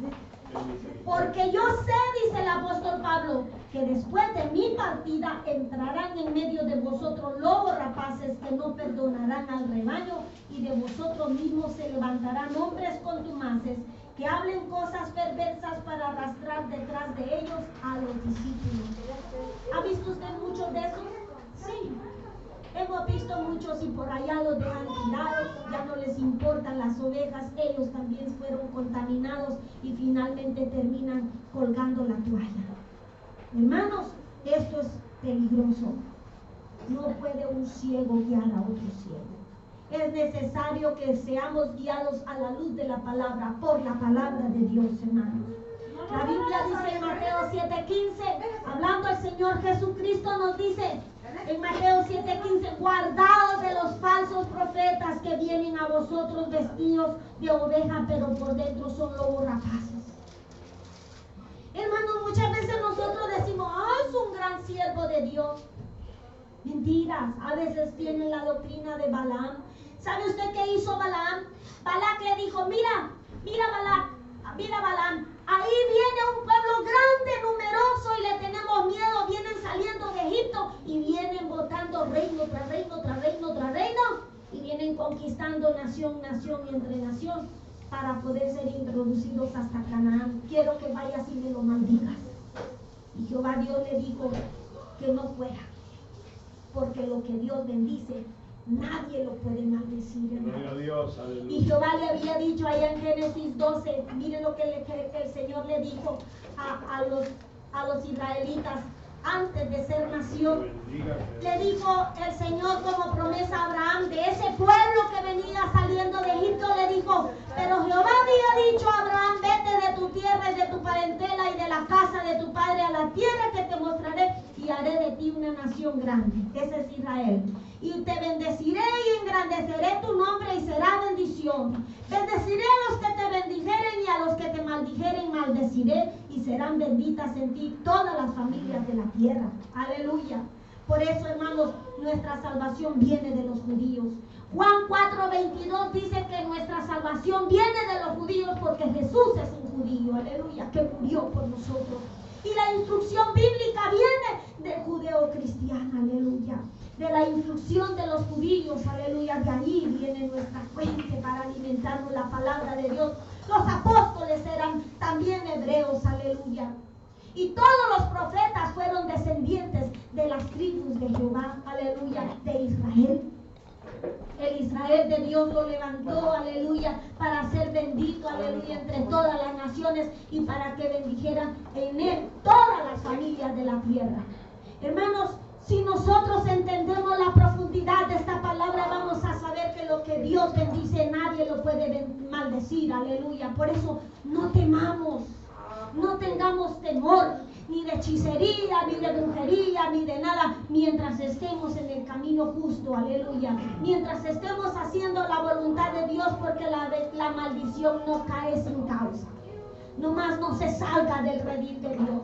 Porque yo sé, dice el apóstol Pablo, que después de mi partida entrarán en medio de vosotros lobos rapaces que no perdonarán al rebaño, y de vosotros mismos se levantarán hombres contumaces que hablen cosas perversas para arrastrar detrás de ellos a los discípulos. ¿Ha visto usted muchos de esos? Sí. Hemos visto muchos y por allá los dejan tirados, ya no les importan las ovejas, ellos también fueron contaminados y finalmente terminan colgando la toalla. Hermanos, esto es peligroso. No puede un ciego guiar a otro ciego. Es necesario que seamos guiados a la luz de la palabra, por la palabra de Dios, hermanos. La Biblia dice en Mateo 7:15, hablando el Señor Jesucristo, nos dice en Mateo 7:15, guardaos de los falsos profetas que vienen a vosotros vestidos de oveja, pero por dentro son lobos rapaces. Hermanos, muchas veces nosotros decimos, es un gran siervo de Dios. Mentiras, a veces tienen la doctrina de Balaam. ¿Sabe usted qué hizo Balaam? Balac le dijo, mira Balaam, ahí viene un pueblo grande, numeroso, y le tenemos miedo. Vienen saliendo de Egipto y vienen botando reino tras reino, tras reino, tras reino, y vienen conquistando nación y entre nación para poder ser introducidos hasta Canaán. Quiero que vayas y me lo maldigas. Y Jehová Dios le dijo que no fuera, porque lo que Dios bendice, nadie lo puede maldecir, hermano. Dios, y Jehová le había dicho allá en Génesis 12, miren lo que el Señor le dijo a a los israelitas antes de ser nación. Le dijo el Señor como promesa a Abraham de ese pueblo que venía saliendo de Egipto, le dijo, pero Jehová había dicho a Abraham, vete de tu tierra y de tu parentela y de la casa de tu padre a la tierra que te mostraré y haré de ti una nación grande. Ese es Israel. Y te bendeciré y engrandeceré tu nombre y será bendición. Bendeciré a los que te bendijeren y a los que te maldijeren maldeciré y serán benditas en ti todas las familias de la tierra. Aleluya. Por eso, hermanos, nuestra salvación viene de los judíos. Juan 4:22 dice que nuestra salvación viene de los judíos porque Jesús es un judío, aleluya, que murió por nosotros. Y la instrucción bíblica viene del judeo-cristiano, aleluya. De la instrucción de los judíos, aleluya. De ahí viene nuestra fuente para alimentarnos la palabra de Dios. Los apóstoles eran también hebreos, aleluya. Y todos los profetas fueron descendientes de las tribus de Jehová, aleluya, de Israel. El Israel de Dios lo levantó, aleluya, para ser bendito, aleluya, entre todas las naciones y para que bendijeran en él todas las familias de la tierra. Hermanos, si nosotros entendemos la profundidad de esta palabra, vamos a saber que lo que Dios bendice nadie lo puede maldecir, aleluya. Por eso no temamos, no tengamos temor, ni de hechicería, ni de brujería, ni de nada, mientras estemos en el camino justo, aleluya. Mientras estemos haciendo la voluntad de Dios, porque la maldición no cae sin causa. Nomás no se salga del redil de Dios.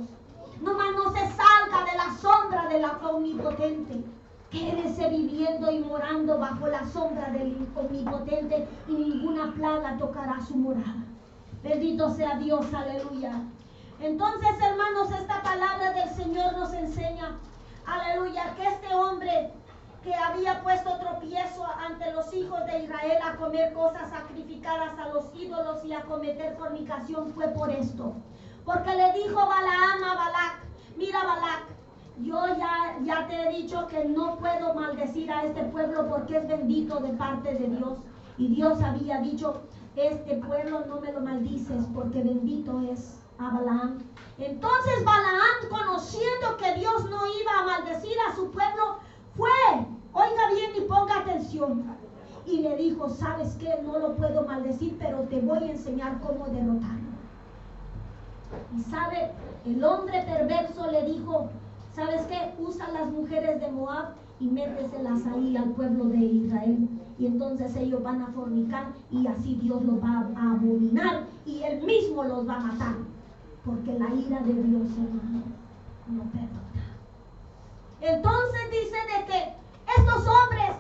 Nomás no se salga de la sombra de la omnipotente. Quédese viviendo y morando bajo la sombra del omnipotente y ninguna plaga tocará su morada. Bendito sea Dios, aleluya. Entonces, hermanos, esta palabra del Señor nos enseña, aleluya, que este hombre que había puesto tropiezo ante los hijos de Israel a comer cosas sacrificadas a los ídolos y a cometer fornicación fue por esto. Porque le dijo Balaam a Balac, mira Balac, yo ya te he dicho que no puedo maldecir a este pueblo porque es bendito de parte de Dios. Y Dios había dicho, este pueblo no me lo maldices porque bendito es a Balaam. Entonces Balaam, conociendo que Dios no iba a maldecir a su pueblo, fue, oiga bien y ponga atención, y le dijo, ¿sabes qué? No lo puedo maldecir, pero te voy a enseñar cómo derrotarlo. Y sabe, el hombre perverso le dijo, ¿sabes qué? Usa las mujeres de Moab y méteselas ahí al pueblo de Israel. Y entonces ellos van a fornicar y así Dios los va a abominar y él mismo los va a matar. Porque la ira de Dios, hermano, no perdona. Entonces dice de que estos hombres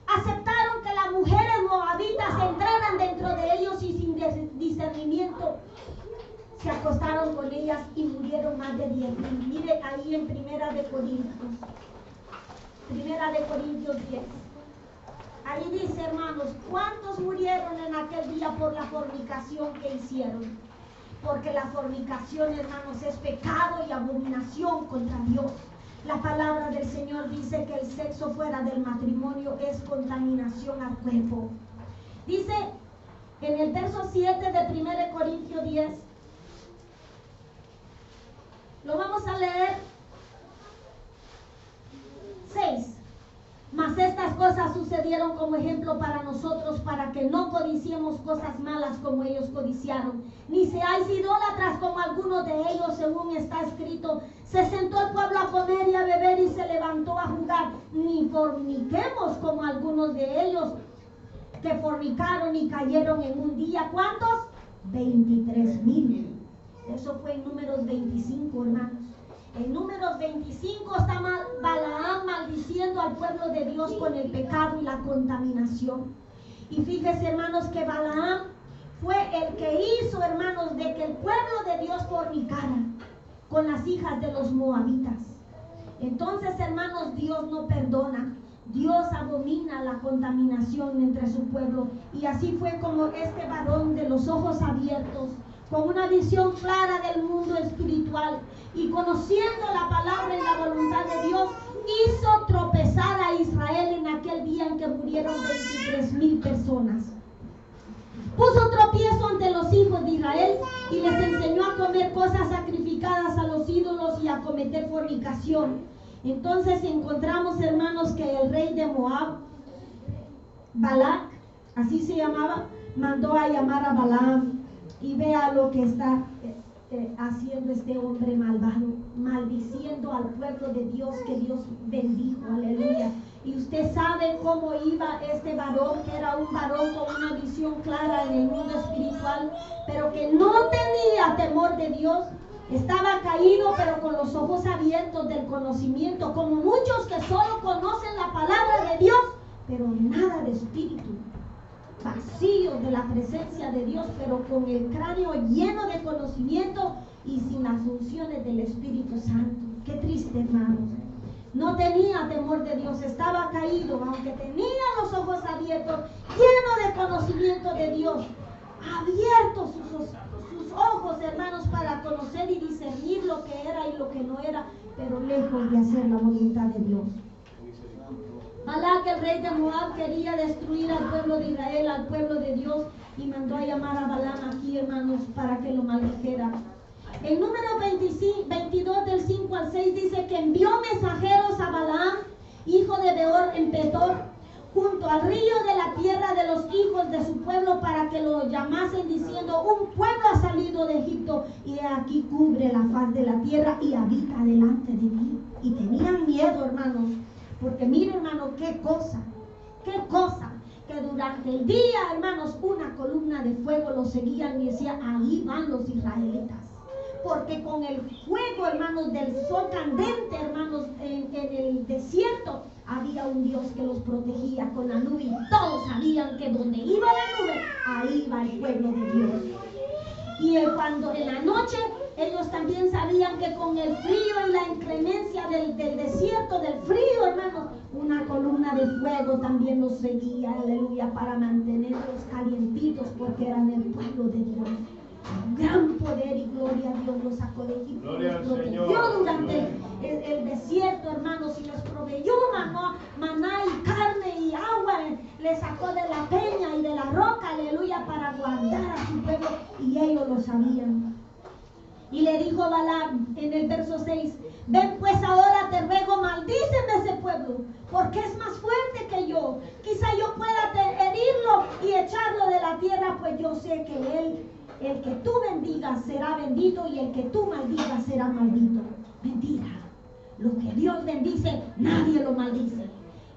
aceptaron que las mujeres moabitas entraran dentro de ellos y sin discernimiento se acostaron con ellas y murieron más de 10,000. Mire ahí en Primera de Corintios 10. Ahí dice, hermanos, ¿cuántos murieron en aquel día por la fornicación que hicieron? Porque la fornicación, hermanos, es pecado y abominación contra Dios. La palabra del Señor dice que el sexo fuera del matrimonio es contaminación al cuerpo. Dice en el verso 7 de 1 Corintios 10, lo vamos a leer 6. Mas estas cosas sucedieron como ejemplo para nosotros, para que no codiciemos cosas malas como ellos codiciaron, ni seáis idólatras como algunos de ellos, según está escrito, se sentó el pueblo a comer y a beber y se levantó a jugar, ni forniquemos como algunos de ellos, que fornicaron y cayeron en un día. ¿Cuántos? 23,000. Eso fue en Números 25, hermanos. En Números 25 está Balaam maldiciendo al pueblo de Dios con el pecado y la contaminación. Y fíjese, hermanos, que Balaam fue el que hizo, hermanos, de que el pueblo de Dios fornicara con las hijas de los moabitas. Entonces, hermanos, Dios no perdona. Dios abomina la contaminación entre su pueblo. Y así fue como este varón de los ojos abiertos, con una visión clara del mundo espiritual y conociendo la palabra y la voluntad de Dios, hizo tropezar a Israel en aquel día en que murieron 23,000 personas. Puso tropiezo ante los hijos de Israel y les enseñó a comer cosas sacrificadas dedicadas a los ídolos y a cometer fornicación. Entonces encontramos, hermanos, que el rey de Moab, Balac, así se llamaba, mandó a llamar a Balaam, y vea lo que está haciendo este hombre malvado, maldiciendo al pueblo de Dios que Dios bendijo, aleluya. Y usted sabe cómo iba este varón, que era un varón con una visión clara en el mundo espiritual, pero que no tenía temor de Dios. Estaba caído, pero con los ojos abiertos del conocimiento, como muchos que solo conocen la palabra de Dios, pero nada de espíritu, vacío de la presencia de Dios, pero con el cráneo lleno de conocimiento y sin las funciones del Espíritu Santo. Qué triste, hermanos. No tenía temor de Dios, estaba caído, aunque tenía los ojos abiertos, lleno de conocimiento de Dios, abiertos sus ojos, hermanos, para conocer y discernir lo que era y lo que no era, pero lejos de hacer la voluntad de Dios. Balac, el rey de Moab, quería destruir al pueblo de Israel, al pueblo de Dios, y mandó a llamar a Balaam aquí, hermanos, para que lo maldijera. En número 22 del 5 al 6 dice que envió mensajeros a Balaam, hijo de Beor, en Petor, junto al río de la tierra de los hijos de su pueblo, para que lo llamasen diciendo: un pueblo ha salido de Egipto y he aquí cubre la faz de la tierra y habita delante de mí. Y tenían miedo, hermanos, porque mire, hermano, qué cosa, que durante el día, hermanos, una columna de fuego los seguían y decía: ahí van los israelitas. Porque con el fuego, hermanos, del sol candente, hermanos, en el desierto, había un Dios que los protegía con la nube, y todos sabían que donde iba la nube, ahí iba el pueblo de Dios. Y cuando en la noche, ellos también sabían que con el frío y la inclemencia del desierto, del frío, hermanos, una columna de fuego también los seguía, aleluya, para mantenerlos calientitos, porque eran el pueblo de Dios. Gran poder y gloria a Dios los sacó de Egipto, los protegió durante el desierto, hermanos, y les proveyó maná y carne y agua, les sacó de la peña y de la roca, aleluya, para guardar a su pueblo, y ellos lo sabían. Y le dijo Balaam en el verso 6: ven pues ahora, te ruego, maldíceme ese pueblo, porque es más fuerte que yo. Quizá yo pueda herirlo y echarlo de la tierra, pues yo sé que el que tú bendigas será bendito, y el que tú maldigas será maldito. Mentira. Lo que Dios bendice, nadie lo maldice.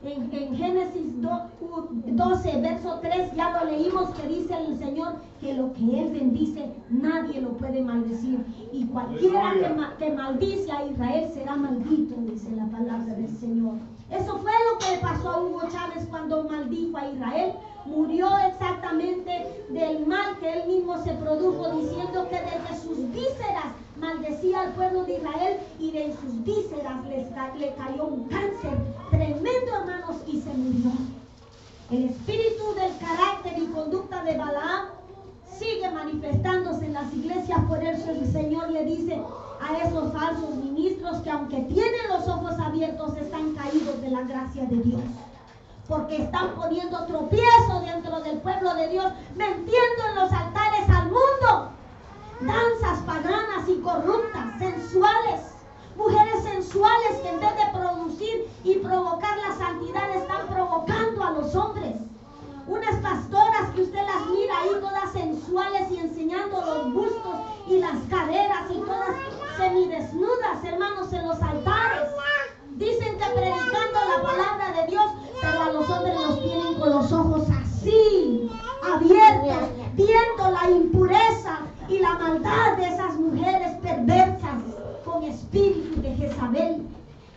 En Génesis 12, verso 3, ya lo leímos, que dice el Señor que lo que Él bendice, nadie lo puede maldecir. Y cualquiera que maldice a Israel será maldito, dice la palabra del Señor. Eso fue lo que le pasó a Hugo Chávez cuando maldijo a Israel. Murió exactamente del mal que él mismo se produjo, diciendo que desde sus vísceras maldecía al pueblo de Israel, y de sus vísceras le cayó un cáncer tremendo, hermanos, y se murió. El espíritu del carácter y conducta de Balaam sigue manifestándose en las iglesias. Por eso el Señor le dice a esos falsos ministros que, aunque tienen los ojos abiertos, están caídos de la gracia de Dios, porque están poniendo tropiezo dentro del pueblo de Dios, metiendo en los altares al mundo danzas paganas y corruptas, sensuales, mujeres sensuales que en vez de producir y provocar la santidad, están provocando a los hombres. Unas pastoras que usted las mira ahí todas sensuales y enseñando los bustos y las caderas y todas semidesnudas, hermanos, en los altares. Dicen que predicando la palabra de Dios, pero a los hombres los tienen con los ojos así, abiertos, viendo la impureza y la maldad de esas mujeres perversas con espíritu de Jezabel.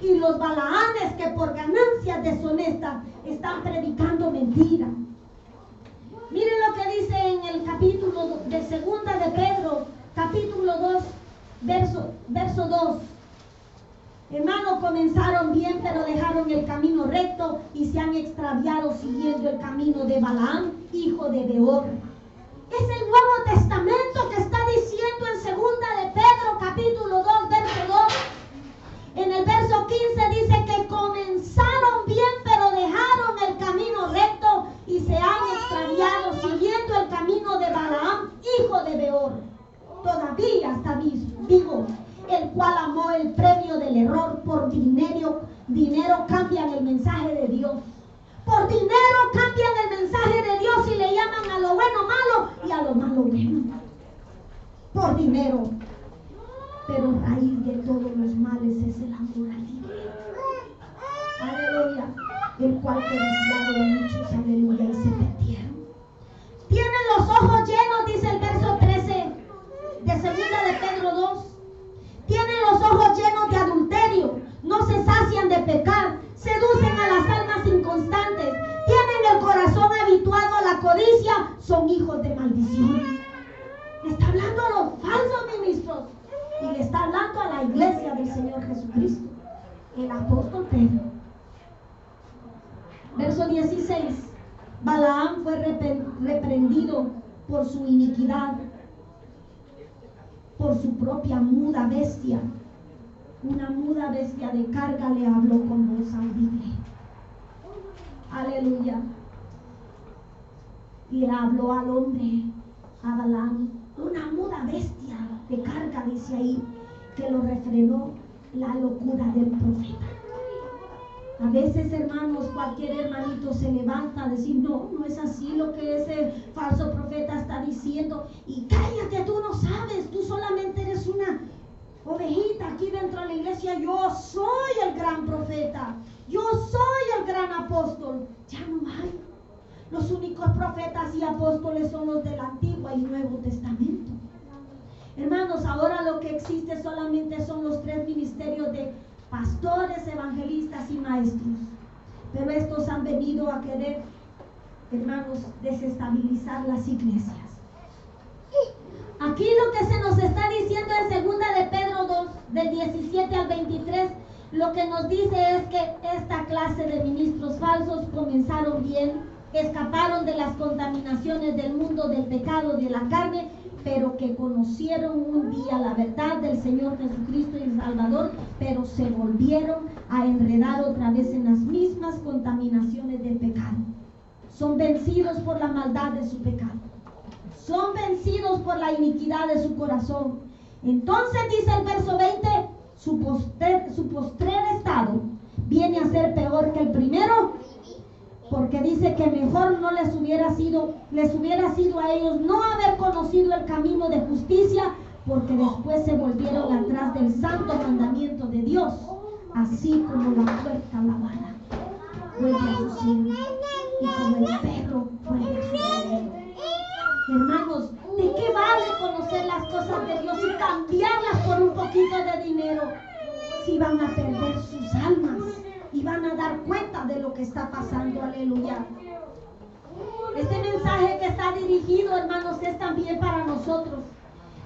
Y los balaanes que por ganancias deshonestas están predicando mentira. Miren lo que dice en el capítulo de segunda de Pedro, capítulo 2, verso 2. Hermanos, comenzaron bien, pero dejaron el camino recto y se han extraviado siguiendo el camino de Balaam, hijo de Beor. Es el Nuevo Testamento que está diciendo en segunda de Pedro, capítulo 2, verso 2. En el verso 15 dice que comenzaron bien, pero dejaron el camino recto y se han extraviado siguiendo el camino de Balaam, hijo de Beor. Todavía todavía está vivo, el cual amó el premio del error por dinero cambian el mensaje de Dios. Por dinero cambian el mensaje de Dios y le llaman a lo bueno malo y a lo malo bueno. Por dinero. Pero raíz de todos los males es el amor al dinero. Aleluya. El cual codiciaron muchos, aleluya, y se perdieron. Tienen los ojos llenos, dice el verso 13 de segunda de Pedro 2. Tienen los ojos llenos de adulterio, no se sacian de pecar, seducen a las almas inconstantes, tienen el corazón habituado a la codicia, son hijos de maldición. Le está hablando a los falsos ministros y le está hablando a la iglesia del Señor Jesucristo, el apóstol Pedro. Verso 16. Balaam fue reprendido por su iniquidad, por su propia muda bestia. Una muda bestia de carga le habló con voz audible. Aleluya. Le habló al hombre, a Balaam, una muda bestia de carga, dice ahí, que lo refrenó la locura del profeta. A veces, hermanos, cualquier hermanito se levanta a decir, no es así lo que ese falso profeta está diciendo. Y cállate, tú no sabes, tú solamente eres una ovejita aquí dentro de la iglesia. Yo soy el gran profeta, yo soy el gran apóstol. Ya no hay. Los únicos profetas y apóstoles son los del Antiguo y Nuevo Testamento. Hermanos, ahora lo que existe solamente son los 3 ministerios de pastores, evangelistas y maestros. Pero estos han venido a querer, hermanos, desestabilizar las iglesias. Aquí lo que se nos está diciendo en segunda de Pedro 2, del 17 al 23, lo que nos dice es que esta clase de ministros falsos comenzaron bien, escaparon de las contaminaciones del mundo, del pecado, de la carne, pero que conocieron un día la verdad del Señor Jesucristo y el Salvador, pero se volvieron a enredar otra vez en las mismas contaminaciones del pecado. Son vencidos por la maldad de su pecado. Son vencidos por la iniquidad de su corazón. Entonces dice el verso 20, su postrer estado viene a ser peor que el primero, porque dice que mejor no les hubiera sido a ellos no haber conocido el camino de justicia, porque después se volvieron atrás del santo mandamiento de Dios, así como la puerca lavada vuelve a su seno y como el perro vuelve a su madero. Hermanos, ¿de qué vale conocer las cosas de Dios y cambiarlas por un poquito de dinero si van a perder sus almas y van a dar cuenta de lo que está pasando? Aleluya. Este mensaje que está dirigido, hermanos, es también para nosotros.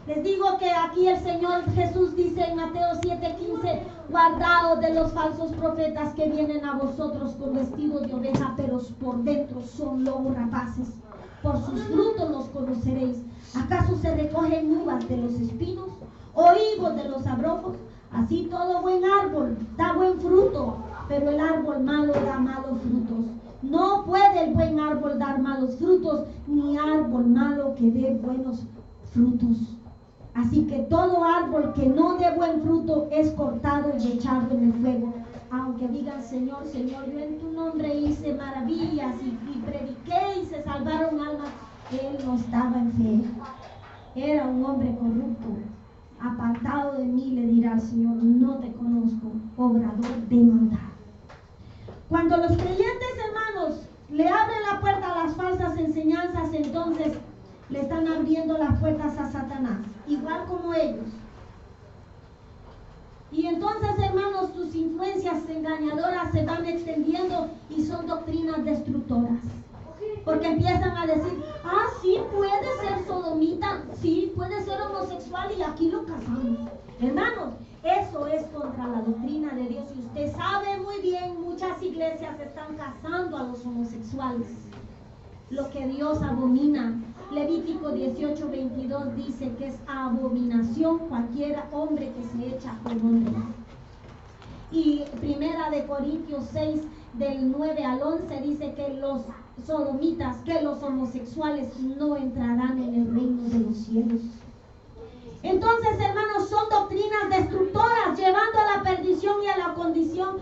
Les digo que aquí el Señor Jesús dice en Mateo 7:15, guardaos de los falsos profetas que vienen a vosotros con vestidos de oveja, pero por dentro son lobos rapaces. Por sus frutos los conoceréis. ¿Acaso se recogen uvas de los espinos o higos de los abrojos? Así todo buen árbol da buen fruto, pero el árbol malo da malos frutos. No puede el buen árbol dar malos frutos, ni árbol malo que dé buenos frutos. Así que todo árbol que no dé buen fruto es cortado y echado en el fuego. Aunque digan, Señor, Señor, yo en tu nombre hice maravillas y prediqué y se salvaron almas, él no estaba en fe. Era un hombre corrupto. Apartado de mí, le dirá al Señor, no te conozco, obrador de maldad. Cuando los creyentes, hermanos, le abren la puerta a las falsas enseñanzas, entonces le están abriendo las puertas a Satanás, igual como ellos. Y entonces, hermanos, sus influencias engañadoras se van extendiendo y son doctrinas destructoras. Porque empiezan a decir, sí, puede ser sodomita, sí, puede ser homosexual y aquí lo casamos. Hermanos, eso es contra la doctrina de Dios. Y usted sabe muy bien, muchas iglesias están casando a los homosexuales. Lo que Dios abomina. Levítico 18:22 dice que es abominación cualquier hombre que se echa con hombre. Y primera de Corintios 6 del 9 al 11 dice que los sodomitas, que los homosexuales no entrarán en el reino de los cielos. Entonces, hermanos, son doctrinas destructoras, llevando a la perdición y a la condición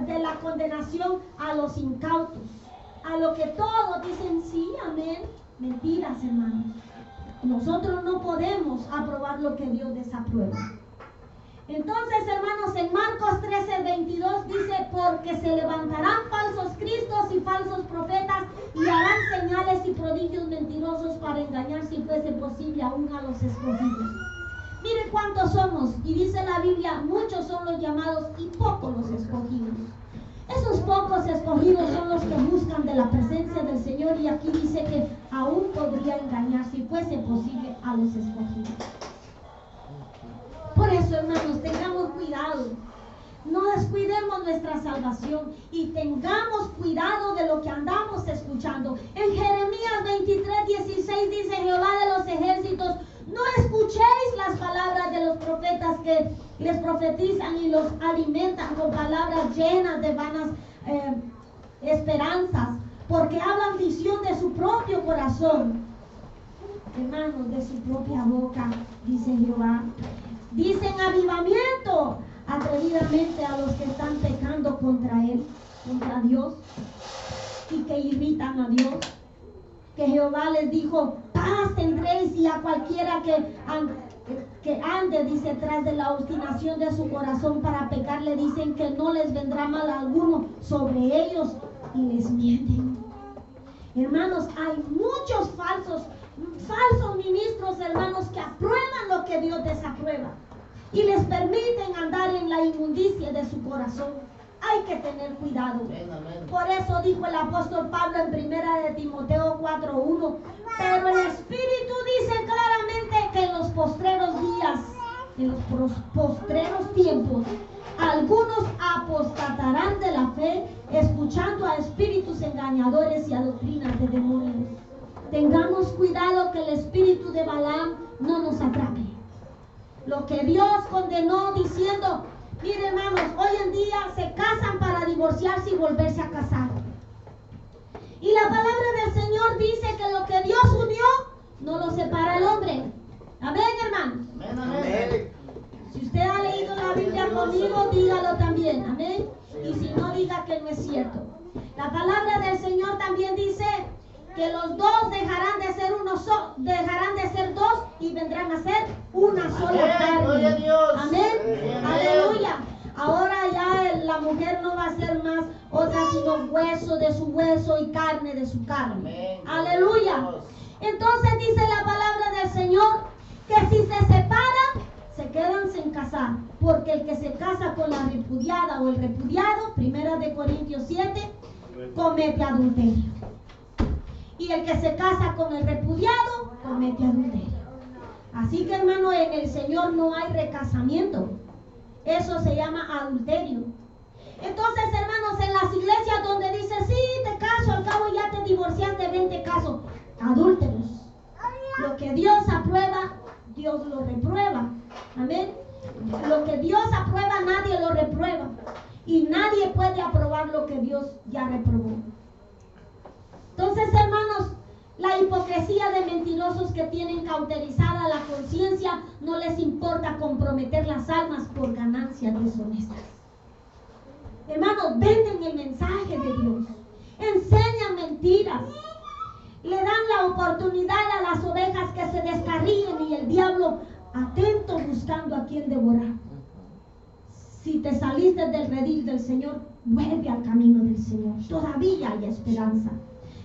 de la condenación a los incautos, a lo que todos dicen sí, amén. Mentiras, hermanos. Nosotros no podemos aprobar lo que Dios desaprueba. Entonces, hermanos, en Marcos 13:22 dice: porque se levantarán falsos cristos y falsos profetas y harán señales y prodigios mentirosos para engañar, si fuese posible, aún a los escogidos. Mire cuántos somos, y dice la Biblia: muchos son los llamados y pocos los escogidos. Esos pocos escogidos son los que buscan de la presencia del Señor, y aquí dice que aún podría engañar, si fuese posible, a los escogidos. Por eso, hermanos, tengamos cuidado. No descuidemos nuestra salvación y tengamos cuidado de lo que andamos escuchando. En Jeremías 23:16 dice: Jehová de los ejércitos, no escuchéis las palabras de los profetas que les profetizan y los alimentan con palabras llenas de vanas esperanzas, porque hablan visión de su propio corazón. Hermanos, de su propia boca, dice Jehová. Dicen avivamiento atrevidamente a los que están pecando contra Él, contra Dios, y que irritan a Dios. Que Jehová les dijo: paz tendréis, y a cualquiera que ande, dice, tras de la obstinación de su corazón para pecar, le dicen que no les vendrá mal alguno sobre ellos, y les mienten. Hermanos, hay muchos falsos ministros, hermanos, que aprueban lo que Dios desaprueba y les permiten andar en la inmundicia de su corazón. Hay que tener cuidado. Por eso dijo el apóstol Pablo en 1 de Timoteo 4:1: pero el Espíritu dice claramente que en los postreros días, en los postreros tiempos, algunos apostatarán de la fe, escuchando a espíritus engañadores y a doctrinas de demonios. Tengamos cuidado que el espíritu de Balaam no nos atrape. Lo que Dios condenó diciendo: mire, hermanos, hoy en día se casan para divorciarse y volverse a casar. Y la palabra del Señor dice que lo que Dios unió no lo separa el hombre. Amén, hermanos. Amén, amén. Si usted ha leído la Biblia conmigo, dígalo también. Amén. Y si no, diga que no es cierto. La palabra del Señor también dice que los dos dejarán de ser dejarán de ser dos y vendrán a ser una sola carne. Gloria a Dios. Amén. Aleluya. Ahora ya la mujer no va a ser más otra sino hueso de su hueso y carne de su carne. Amén. Aleluya. Entonces dice la palabra del Señor que si se separan, se quedan sin casar, porque el que se casa con la repudiada o el repudiado, 1 Corintios 7, comete adulterio. Y el que se casa con el repudiado, comete adulterio. Así que, hermano, en el Señor no hay recasamiento. Eso se llama adulterio. Entonces, hermanos, en las iglesias donde dice: sí, te caso, al cabo ya te divorciaste, ven, te caso. Adúlteros. Lo que Dios aprueba, Dios lo reprueba. Amén. Lo que Dios aprueba, nadie lo reprueba. Y nadie puede aprobar lo que Dios ya reprobó. Entonces, hermanos, la hipocresía de mentirosos que tienen cauterizada la conciencia, no les importa comprometer las almas por ganancias deshonestas. Hermanos, venden el mensaje de Dios, enseñan mentiras, le dan la oportunidad a las ovejas que se descarríen, y el diablo atento buscando a quien devorar. Si te saliste del redil del Señor, vuelve al camino del Señor. Todavía hay esperanza.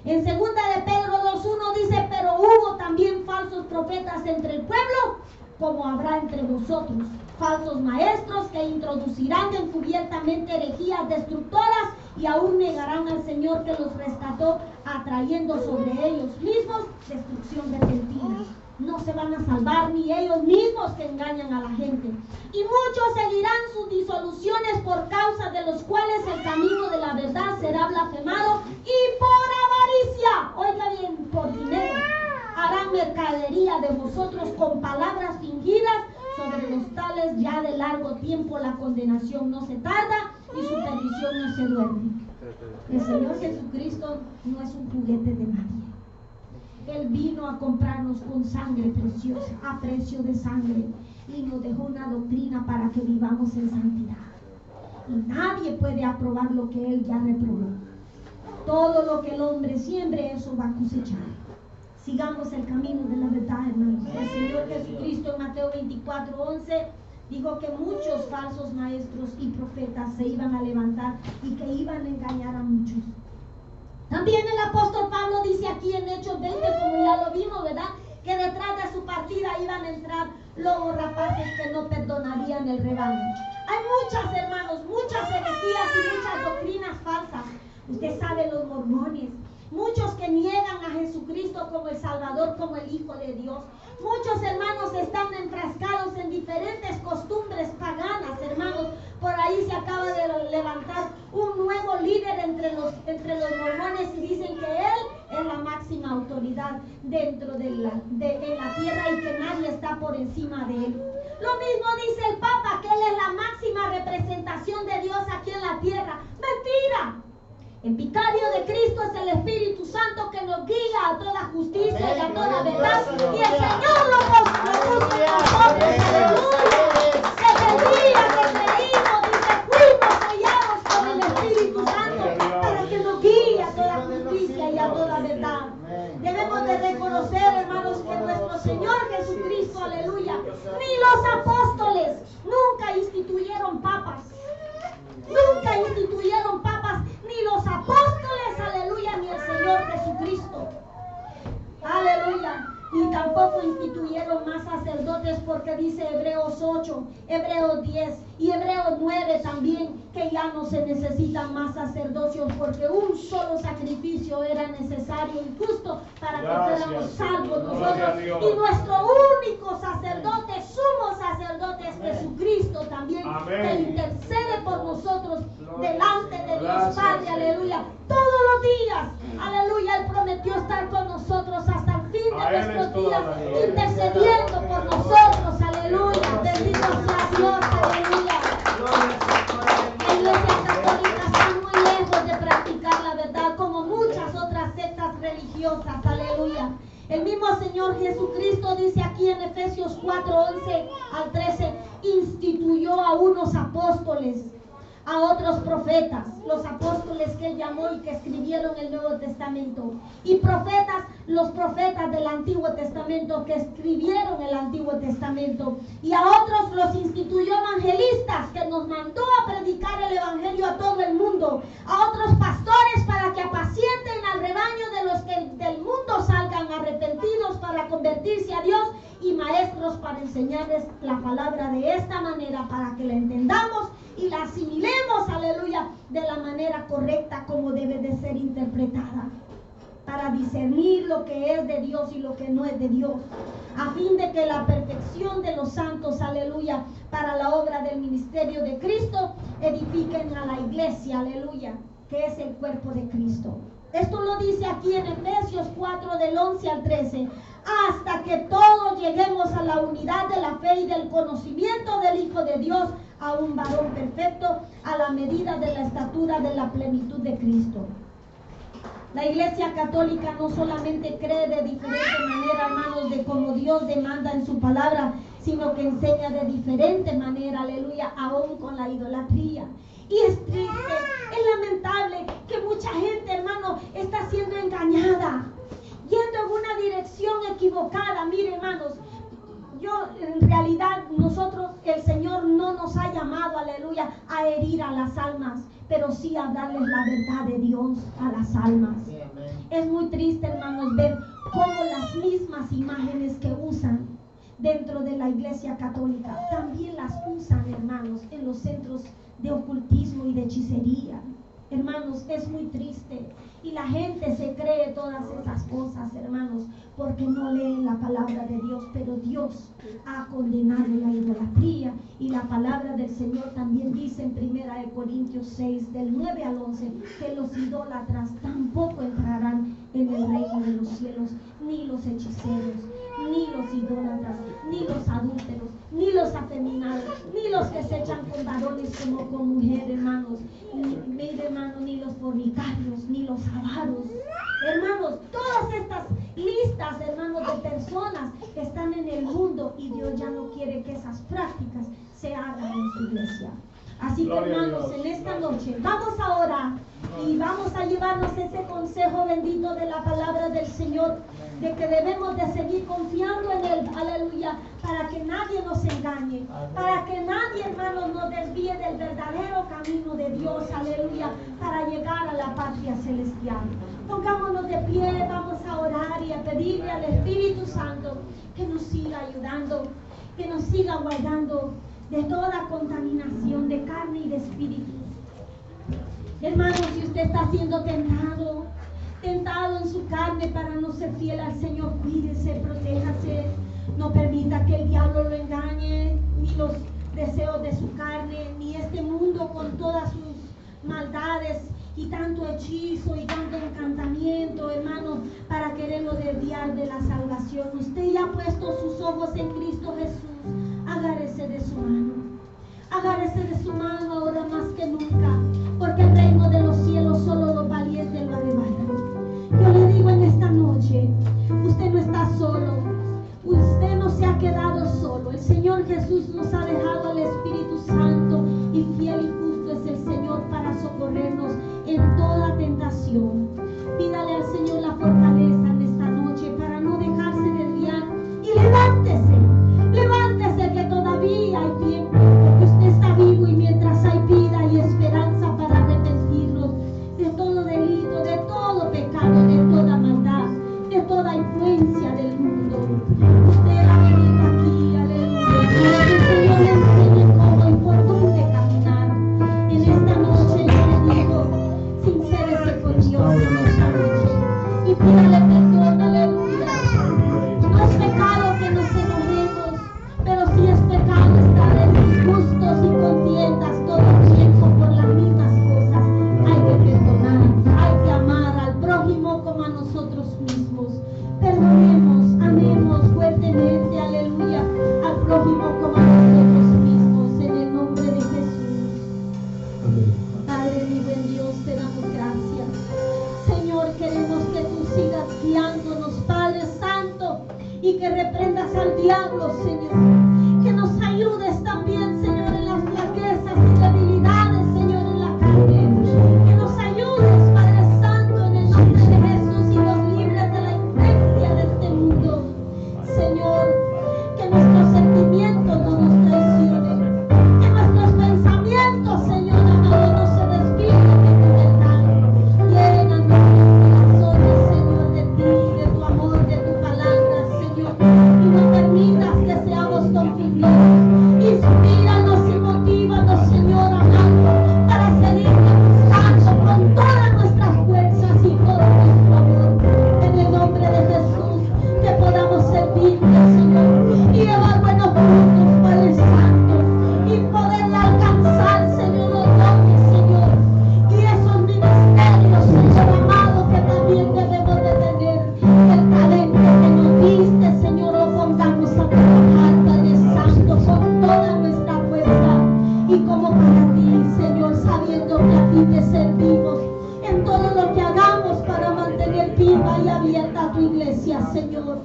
En 2 de Pedro 2:1 dice: pero hubo también falsos profetas entre el pueblo, como habrá entre vosotros falsos maestros que introducirán encubiertamente herejías destructoras, y aún negarán al Señor que los rescató, atrayendo sobre ellos mismos destrucción repentina. No se van a salvar ni ellos mismos, que engañan a la gente. Y muchos seguirán sus disoluciones, por causa de los cuales el camino de la verdad será blasfemado, y por avaricia, oiga bien, por dinero, harán mercadería de vosotros con palabras fingidas. Sobre los tales ya de largo tiempo la condenación no se tarda, y su perdición no se duerme. El Señor Jesucristo no es un juguete de nadie. Él vino a comprarnos con sangre preciosa, a precio de sangre, y nos dejó una doctrina para que vivamos en santidad. Y nadie puede aprobar lo que Él ya reprobó. Todo lo que el hombre siembre, eso va a cosechar. Sigamos el camino de la verdad, hermanos. El Señor Jesucristo en Mateo 24:11 dijo que muchos falsos maestros y profetas se iban a levantar y que iban a engañar a muchos. También el apóstol Pablo dice aquí en Hechos 20, como ya lo vimos, ¿verdad?, que detrás de su partida iban a entrar lobos rapaces que no perdonarían el rebaño. Hay muchas, hermanos, muchas herejías y muchas doctrinas falsas. Usted sabe, los mormones, muchos que niegan a Jesucristo como el Salvador, como el Hijo de Dios. Muchos hermanos están enfrascados en diferentes costumbres paganas, hermanos. Por ahí se acaba de levantar un nuevo líder entre los mormones y dicen que él es la máxima autoridad dentro en la tierra y que nadie está por encima de él. Lo mismo dice el Papa, que él es la máxima representación de Dios aquí en la tierra. ¡Mentira! El vicario de Cristo es el Espíritu Santo que nos guía a toda justicia y a toda verdad. Y el Señor lo puso en nosotros. ¡Aleluya! Desde el día que creímos y que fuimos sellados con el Espíritu Santo para que nos guíe a toda justicia y a toda verdad. Debemos de reconocer, hermanos, que nuestro Señor Jesucristo, aleluya, ni los apóstoles nunca instituyeron papas. Nunca instituyeron papas, ni los apóstoles, aleluya, ni el Señor Jesucristo, aleluya, ni tampoco instituyeron más sacerdotes, porque dice Hebreos 8, Hebreos 10 y Hebreos 9 también, que ya no se necesitan más sacerdocios, porque un solo sacrificio era necesario y justo para que fuéramos salvos nosotros. Y nuestro único sacerdote, sumo sacerdote, es Jesucristo también, que intercede por nosotros delante de Dios Padre, aleluya, todos los días, aleluya. Él prometió estar con nosotros hasta el fin de nuestros días, intercediendo por nosotros, aleluya. Bendito sea Dios, aleluya. La Iglesia Católica está muy lejos de practicar la verdad, como muchas otras sectas religiosas, aleluya. El mismo Señor Jesucristo dice aquí en Efesios 4:11 al 13, instituyó a unos apóstoles, a otros profetas, los apóstoles que él llamó y que escribieron el Nuevo Testamento, y profetas, los profetas del Antiguo Testamento que escribieron el Antiguo Testamento, y a otros los instituyó evangelistas, que nos mandó a predicar el Evangelio a todo el mundo, a otros pastores para que apacienten al rebaño de los que del mundo salgan arrepentidos para convertirse a Dios, y maestros para enseñarles la palabra de esta manera para que la entendamos y la asimilemos, aleluya, de la manera correcta como debe de ser interpretada, para discernir lo que es de Dios y lo que no es de Dios, a fin de que la perfección de los santos, aleluya, para la obra del ministerio de Cristo, edifiquen a la iglesia, aleluya, que es el cuerpo de Cristo. Esto lo dice aquí en Efesios 4 del 11 al 13. Hasta que todos lleguemos a la unidad de la fe y del conocimiento del Hijo de Dios, a un varón perfecto, a la medida de la estatura de la plenitud de Cristo. La Iglesia Católica no solamente cree de diferente manera, hermanos, de como Dios demanda en su palabra, sino que enseña de diferente manera, aleluya, aún con la idolatría. Y es triste, es lamentable que mucha gente, hermano, está siendo engañada, yendo en una dirección equivocada. Mire, hermanos, en realidad nosotros, el Señor no nos ha llamado, aleluya, a herir a las almas, pero sí a darles la verdad de Dios a las almas. Es muy triste, hermanos, ver cómo las mismas imágenes que usan dentro de la Iglesia Católica también las usan, hermanos, en los centros de ocultismo y de hechicería. Hermanos, es muy triste, y la gente se cree todas esas cosas, hermanos, porque no leen la palabra de Dios. Pero Dios ha condenado la idolatría, y la palabra del Señor también dice en 1 Corintios 6 del 9 al 11 que los idólatras tampoco entrarán en el reino de los cielos, ni los hechiceros, ni los idólatras, ni los adúlteros, ni los afeminados, ni los que se echan con varones como con mujeres, hermanos, ni los fornicarios, ni los avaros. Hermanos, todas estas listas, hermanos, de personas que están en el mundo y Dios ya no quiere que esas prácticas se hagan en su iglesia. Así que, hermanos, en esta noche vamos a orar y vamos a llevarnos ese consejo bendito de la palabra del Señor, de que debemos de seguir confiando en Él, aleluya, para que nadie nos engañe, para que nadie, hermanos, nos desvíe del verdadero camino de Dios, aleluya, para llegar a la patria celestial. Pongámonos de pie, vamos a orar y a pedirle al Espíritu Santo que nos siga ayudando, que nos siga guardando de toda contaminación de carne y de espíritu. Hermano, si usted está siendo tentado en su carne para no ser fiel al Señor, cuídese, protéjase, no permita que el diablo lo engañe, ni los deseos de su carne, ni este mundo con todas sus maldades y tanto hechizo y tanto encantamiento, hermano, para quererlo desviar de la salvación. Usted ya ha puesto sus ojos en Cristo Jesús, agárrese de su mano. Agárrese de su mano ahora más que nunca, porque el reino de los cielos solo los valientes lo arrebatan. Yo le digo en esta noche, usted no está solo, usted no se ha quedado solo. El Señor Jesús nos ha dejado al Espíritu Santo, y fiel y justo es el Señor para socorrernos en toda tentación. Pídale al Señor la fortaleza en esta noche para no dejarse desviar, y levántese que todavía hay tiempo, porque usted está vivo y mientras hay vida y esperanza para arrepentirnos de todo delito, de todo pecado, de toda maldad, de toda influencia del mundo. Usted ha venido aquí, aleluya, para que el Señor le enseñe cómo y por dónde caminar. En esta noche yo le digo, sincérese con Dios en esta noche y pídale perdón, aleluya. No es pecado que nos enojemos, pero sí es pecado estar en disgustos y contiendas todo el tiempo por las mismas cosas. Hay que perdonar, hay que amar al prójimo como a nosotros mismos. Perdonemos, amemos fuertemente, aleluya, al prójimo como a nosotros mismos, en el nombre de Jesús. Padre, mi buen Dios, te damos gracias. Señor, queremos que tú sigas guiándonos, Padre Santo, y que reprendas al diablo, Señor. Que nos ayudes también, Señor, en las flaquezas y debilidades, Señor, en la carne. Que nos ayudes, Padre Santo, en el nombre de Jesús, y nos libres de la influencia de este mundo. Señor, que nuestros sentimientos no nos traicionen. Que nuestros pensamientos, Señor amado, no se desvíen de tu verdad. Llena nuestros corazones, Señor, de ti, de tu amor, de tu palabra, Señor. Y no permitas que seamos confundidos. Inspíranos y motívanos, Señor amado, para seguirte buscando con todas nuestras fuerzas y todo nuestro amor. En el nombre de Jesús, que podamos servirte, Señor, y llevar buenos frutos, Padre Santo, y poderle alcanzar, Señor, los dones, Señor, y esos ministerios, Señor amado, que también debemos de tener. El talento que nos diste, Señor, lo pongamos a trabajar, Padre Santo, con toda nuestra fuerza y como para ti, Señor, sabiendo que a ti te servimos en todo lo que hagamos para mantener viva y abierta tu iglesia, Señor.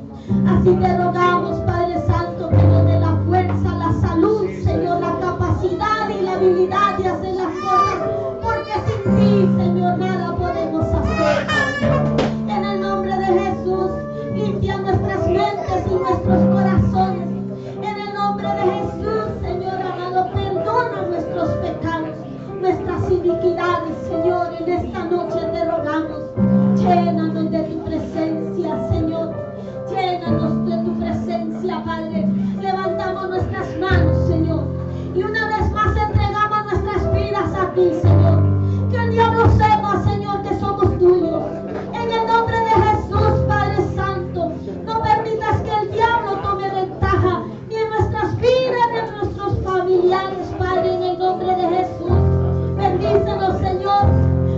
Así te rogamos, Padre Santo, que nos dé la fuerza, la salud, Señor, la capacidad y la habilidad de hacer las cosas, porque sin ti, Señor, nada podemos hacer, Señor. En el nombre de Jesús, limpia nuestras mentes y nuestros corazones. En el nombre de Jesús, Señor amado, perdona nuestros pecados, nuestras iniquidades, Señor. En esta noche te rogamos, llénanos de tu presencia, Señor. Llénanos de tu presencia, Padre. Levantamos nuestras manos, Señor, y una vez más entregamos nuestras vidas a ti, Señor. Que el diablo sepa, Señor, que somos tuyos. En el nombre de Jesús, Padre Santo, no permitas que el diablo tome ventaja ni en nuestras vidas ni en nuestros familiares, Padre, en el nombre de Jesús. Bendícenos, Señor.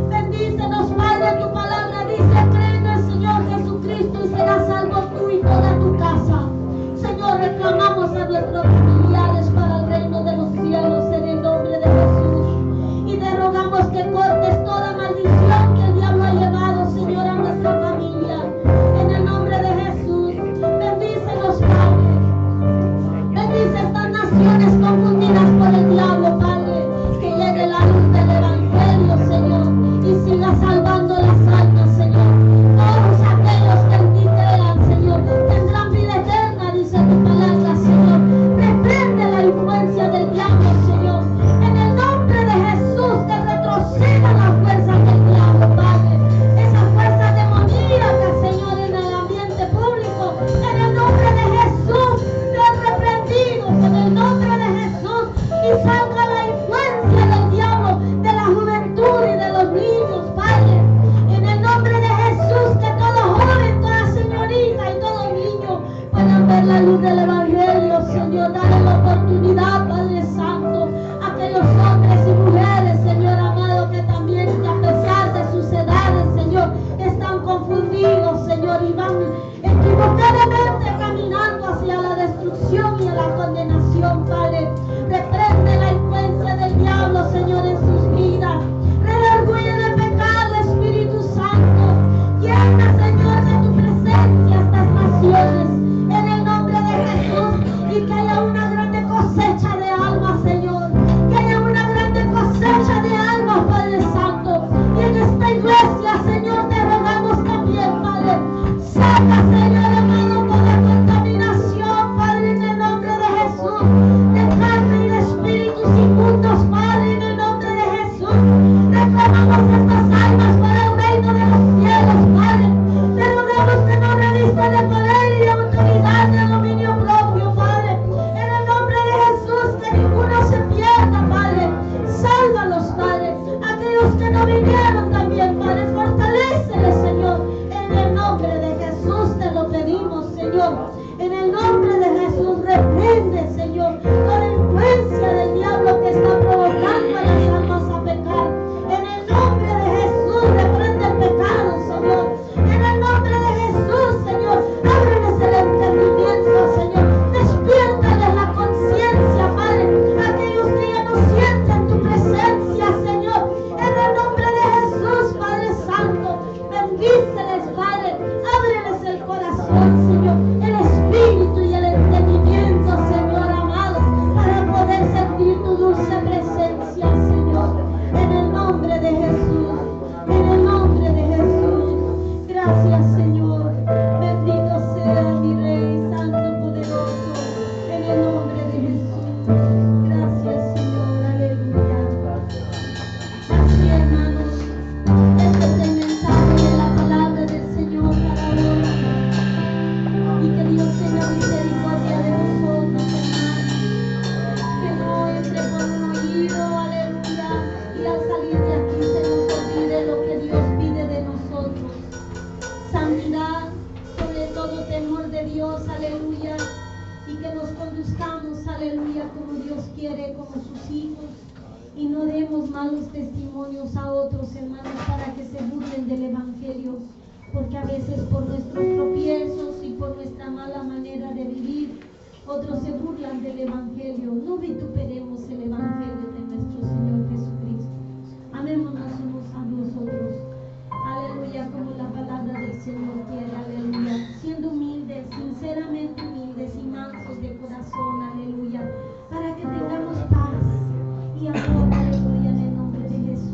Bendícenos, Padre. Tu palabra dice: cree en el Señor Jesucristo y serás salvo tú y toda tu casa. Señor, reclamamos a nuestros familiares para el reino de los cielos en el nombre de Jesús. Y te rogamos que cortes toda maldición que el diablo ha llevado, Señor, a nuestra familia. En el nombre de y salga la influencia del diablo de la juventud y de los niños, Padre. En el nombre de Jesús, que todo joven, toda señorita y todo niño puedan ver la luz del Evangelio, Señor. Dale la oportunidad, Padre Santo, a aquellos hombres y mujeres, Señor amado, que también, que a pesar de sus edades, Señor, están confundidos, Señor, y van equivocadamente caminando hacia la destrucción y a la condenación, Padre. Reprende la influencia del diablo, Señor, en sus vidas. Redarguye de pecado, Espíritu Santo. Llena, Señor, de tu presencia estas naciones, en el nombre de Jesús, y que haya una grande cosecha de almas, Señor. Que haya una grande cosecha de almas, Padre Santo. Y en esta iglesia, Señor, te rogamos también, Padre. Saca, Señor amado, toda contaminación, Padre, en el nombre de Jesús, de carne y de espíritus inmundos, Padre, en el nombre de Jesús. Reclamamos estas almas para el reino de los cielos, Padre. Te rogamos que nos revista de poder y de autoridad, de dominio propio, Padre. En el nombre de Jesús, que ninguno se pierda, Padre. Sálvalos, Padre. Aquellos que no vinieron también, Padre, fortaléceles, Señor. En el nombre de Jesús te lo pedimos, Señor. En el nombre de Jesús, reprende, Señor, toda influencia del diablo que está provocando a las almas a pecar. En el nombre de Jesús, reprende el pecado, Señor. En el nombre de Jesús, Señor, ábreles el entendimiento, Señor. Despiértales la conciencia, Padre. Aquellos que ya no sienten tu presencia, Señor. En el nombre de Jesús, Padre Santo, bendíceles, Padre. Ábreles el corazón, Señor, el espíritu y el entendimiento, Señor amado, para poder sentir tu dulce presencia, Señor. En el nombre de Jesús, en el nombre de Jesús. Gracias, Señor. Bendito sea mi Rey Santo poderoso. En el nombre de Jesús. Gracias, Señor. Aleluya. Así, hermanos, este es el mensaje de la palabra del Señor para hoy. Y que Dios tenga misericordia de nosotros, hermanos. Que no entre por un oído, aleluya, y al salir de aquí se nos olvide lo que Dios pide de nosotros. Santidad, sobre todo temor de Dios, aleluya. Y que nos conduzcamos, aleluya, como Dios quiere, como sus hijos. Y no demos malos testimonios a otros, hermanos, para que se burlen del Evangelio. Porque a veces por nuestros tropiezos y por nuestra mala manera de vivir, otros se burlan del Evangelio. No vituperemos el Evangelio de nuestro Señor Jesucristo. Amémonos unos a nosotros. Aleluya, como la palabra del Señor quiere, aleluya. Siendo humildes, sinceramente humildes y mansos de corazón, aleluya. Para que tengamos paz y amor, aleluya, en el nombre de Jesús.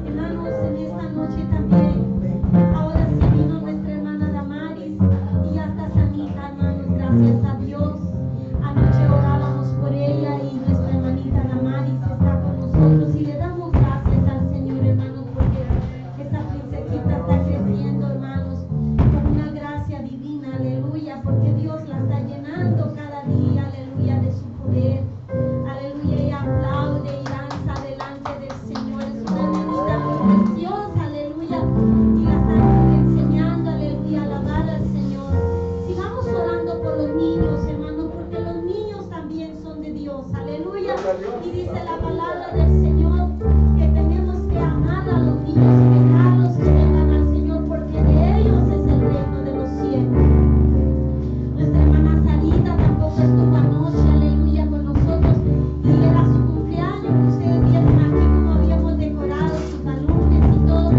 Hermanos, en esta noche también, ahora sí vino nuestra hermana Damaris y ya está sanita, hermanos, gracias a Dios. Anoche orábamos por ella y nuestra hermanita Damaris está con nosotros y le damos gracias al Señor, hermanos, porque esta princesita está creciendo, hermanos, con una gracia divina, aleluya, porque Dios la está llenando cada día, aleluya, de su poder. Aleluya, y aplaude y danza delante del Señor. Es una hermanita muy preciosa, aleluya. Y la están enseñando, aleluya, a alabar al Señor. Sigamos orando por los niños, hermanos, porque los niños también son de Dios, aleluya. Y dice la palabra del Señor que tenemos que amar a los niños y dejarlos que vengan al Señor, porque de ellos es el reino de los cielos. Nuestra hermana Sarita tampoco estuvo anoche, aleluya, con nosotros, y era su cumpleaños. Ustedes vieron aquí como habíamos decorado sus balones y todo,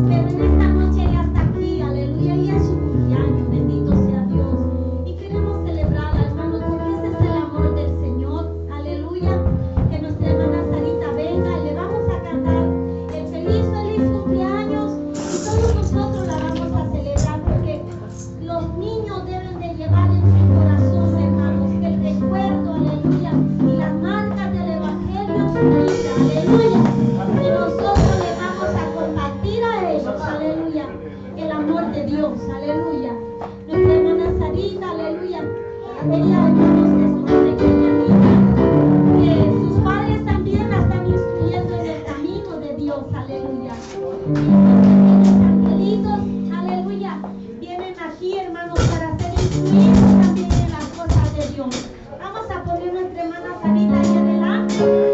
pero en esta noche ella está aquí, aleluya, y es su cumpleaños, bendito sea Dios, y queremos celebrarla, hermanos, porque ese es el amor del Señor, aleluya. Que nuestra hermana Sarita venga y le vamos a cantar. Amén.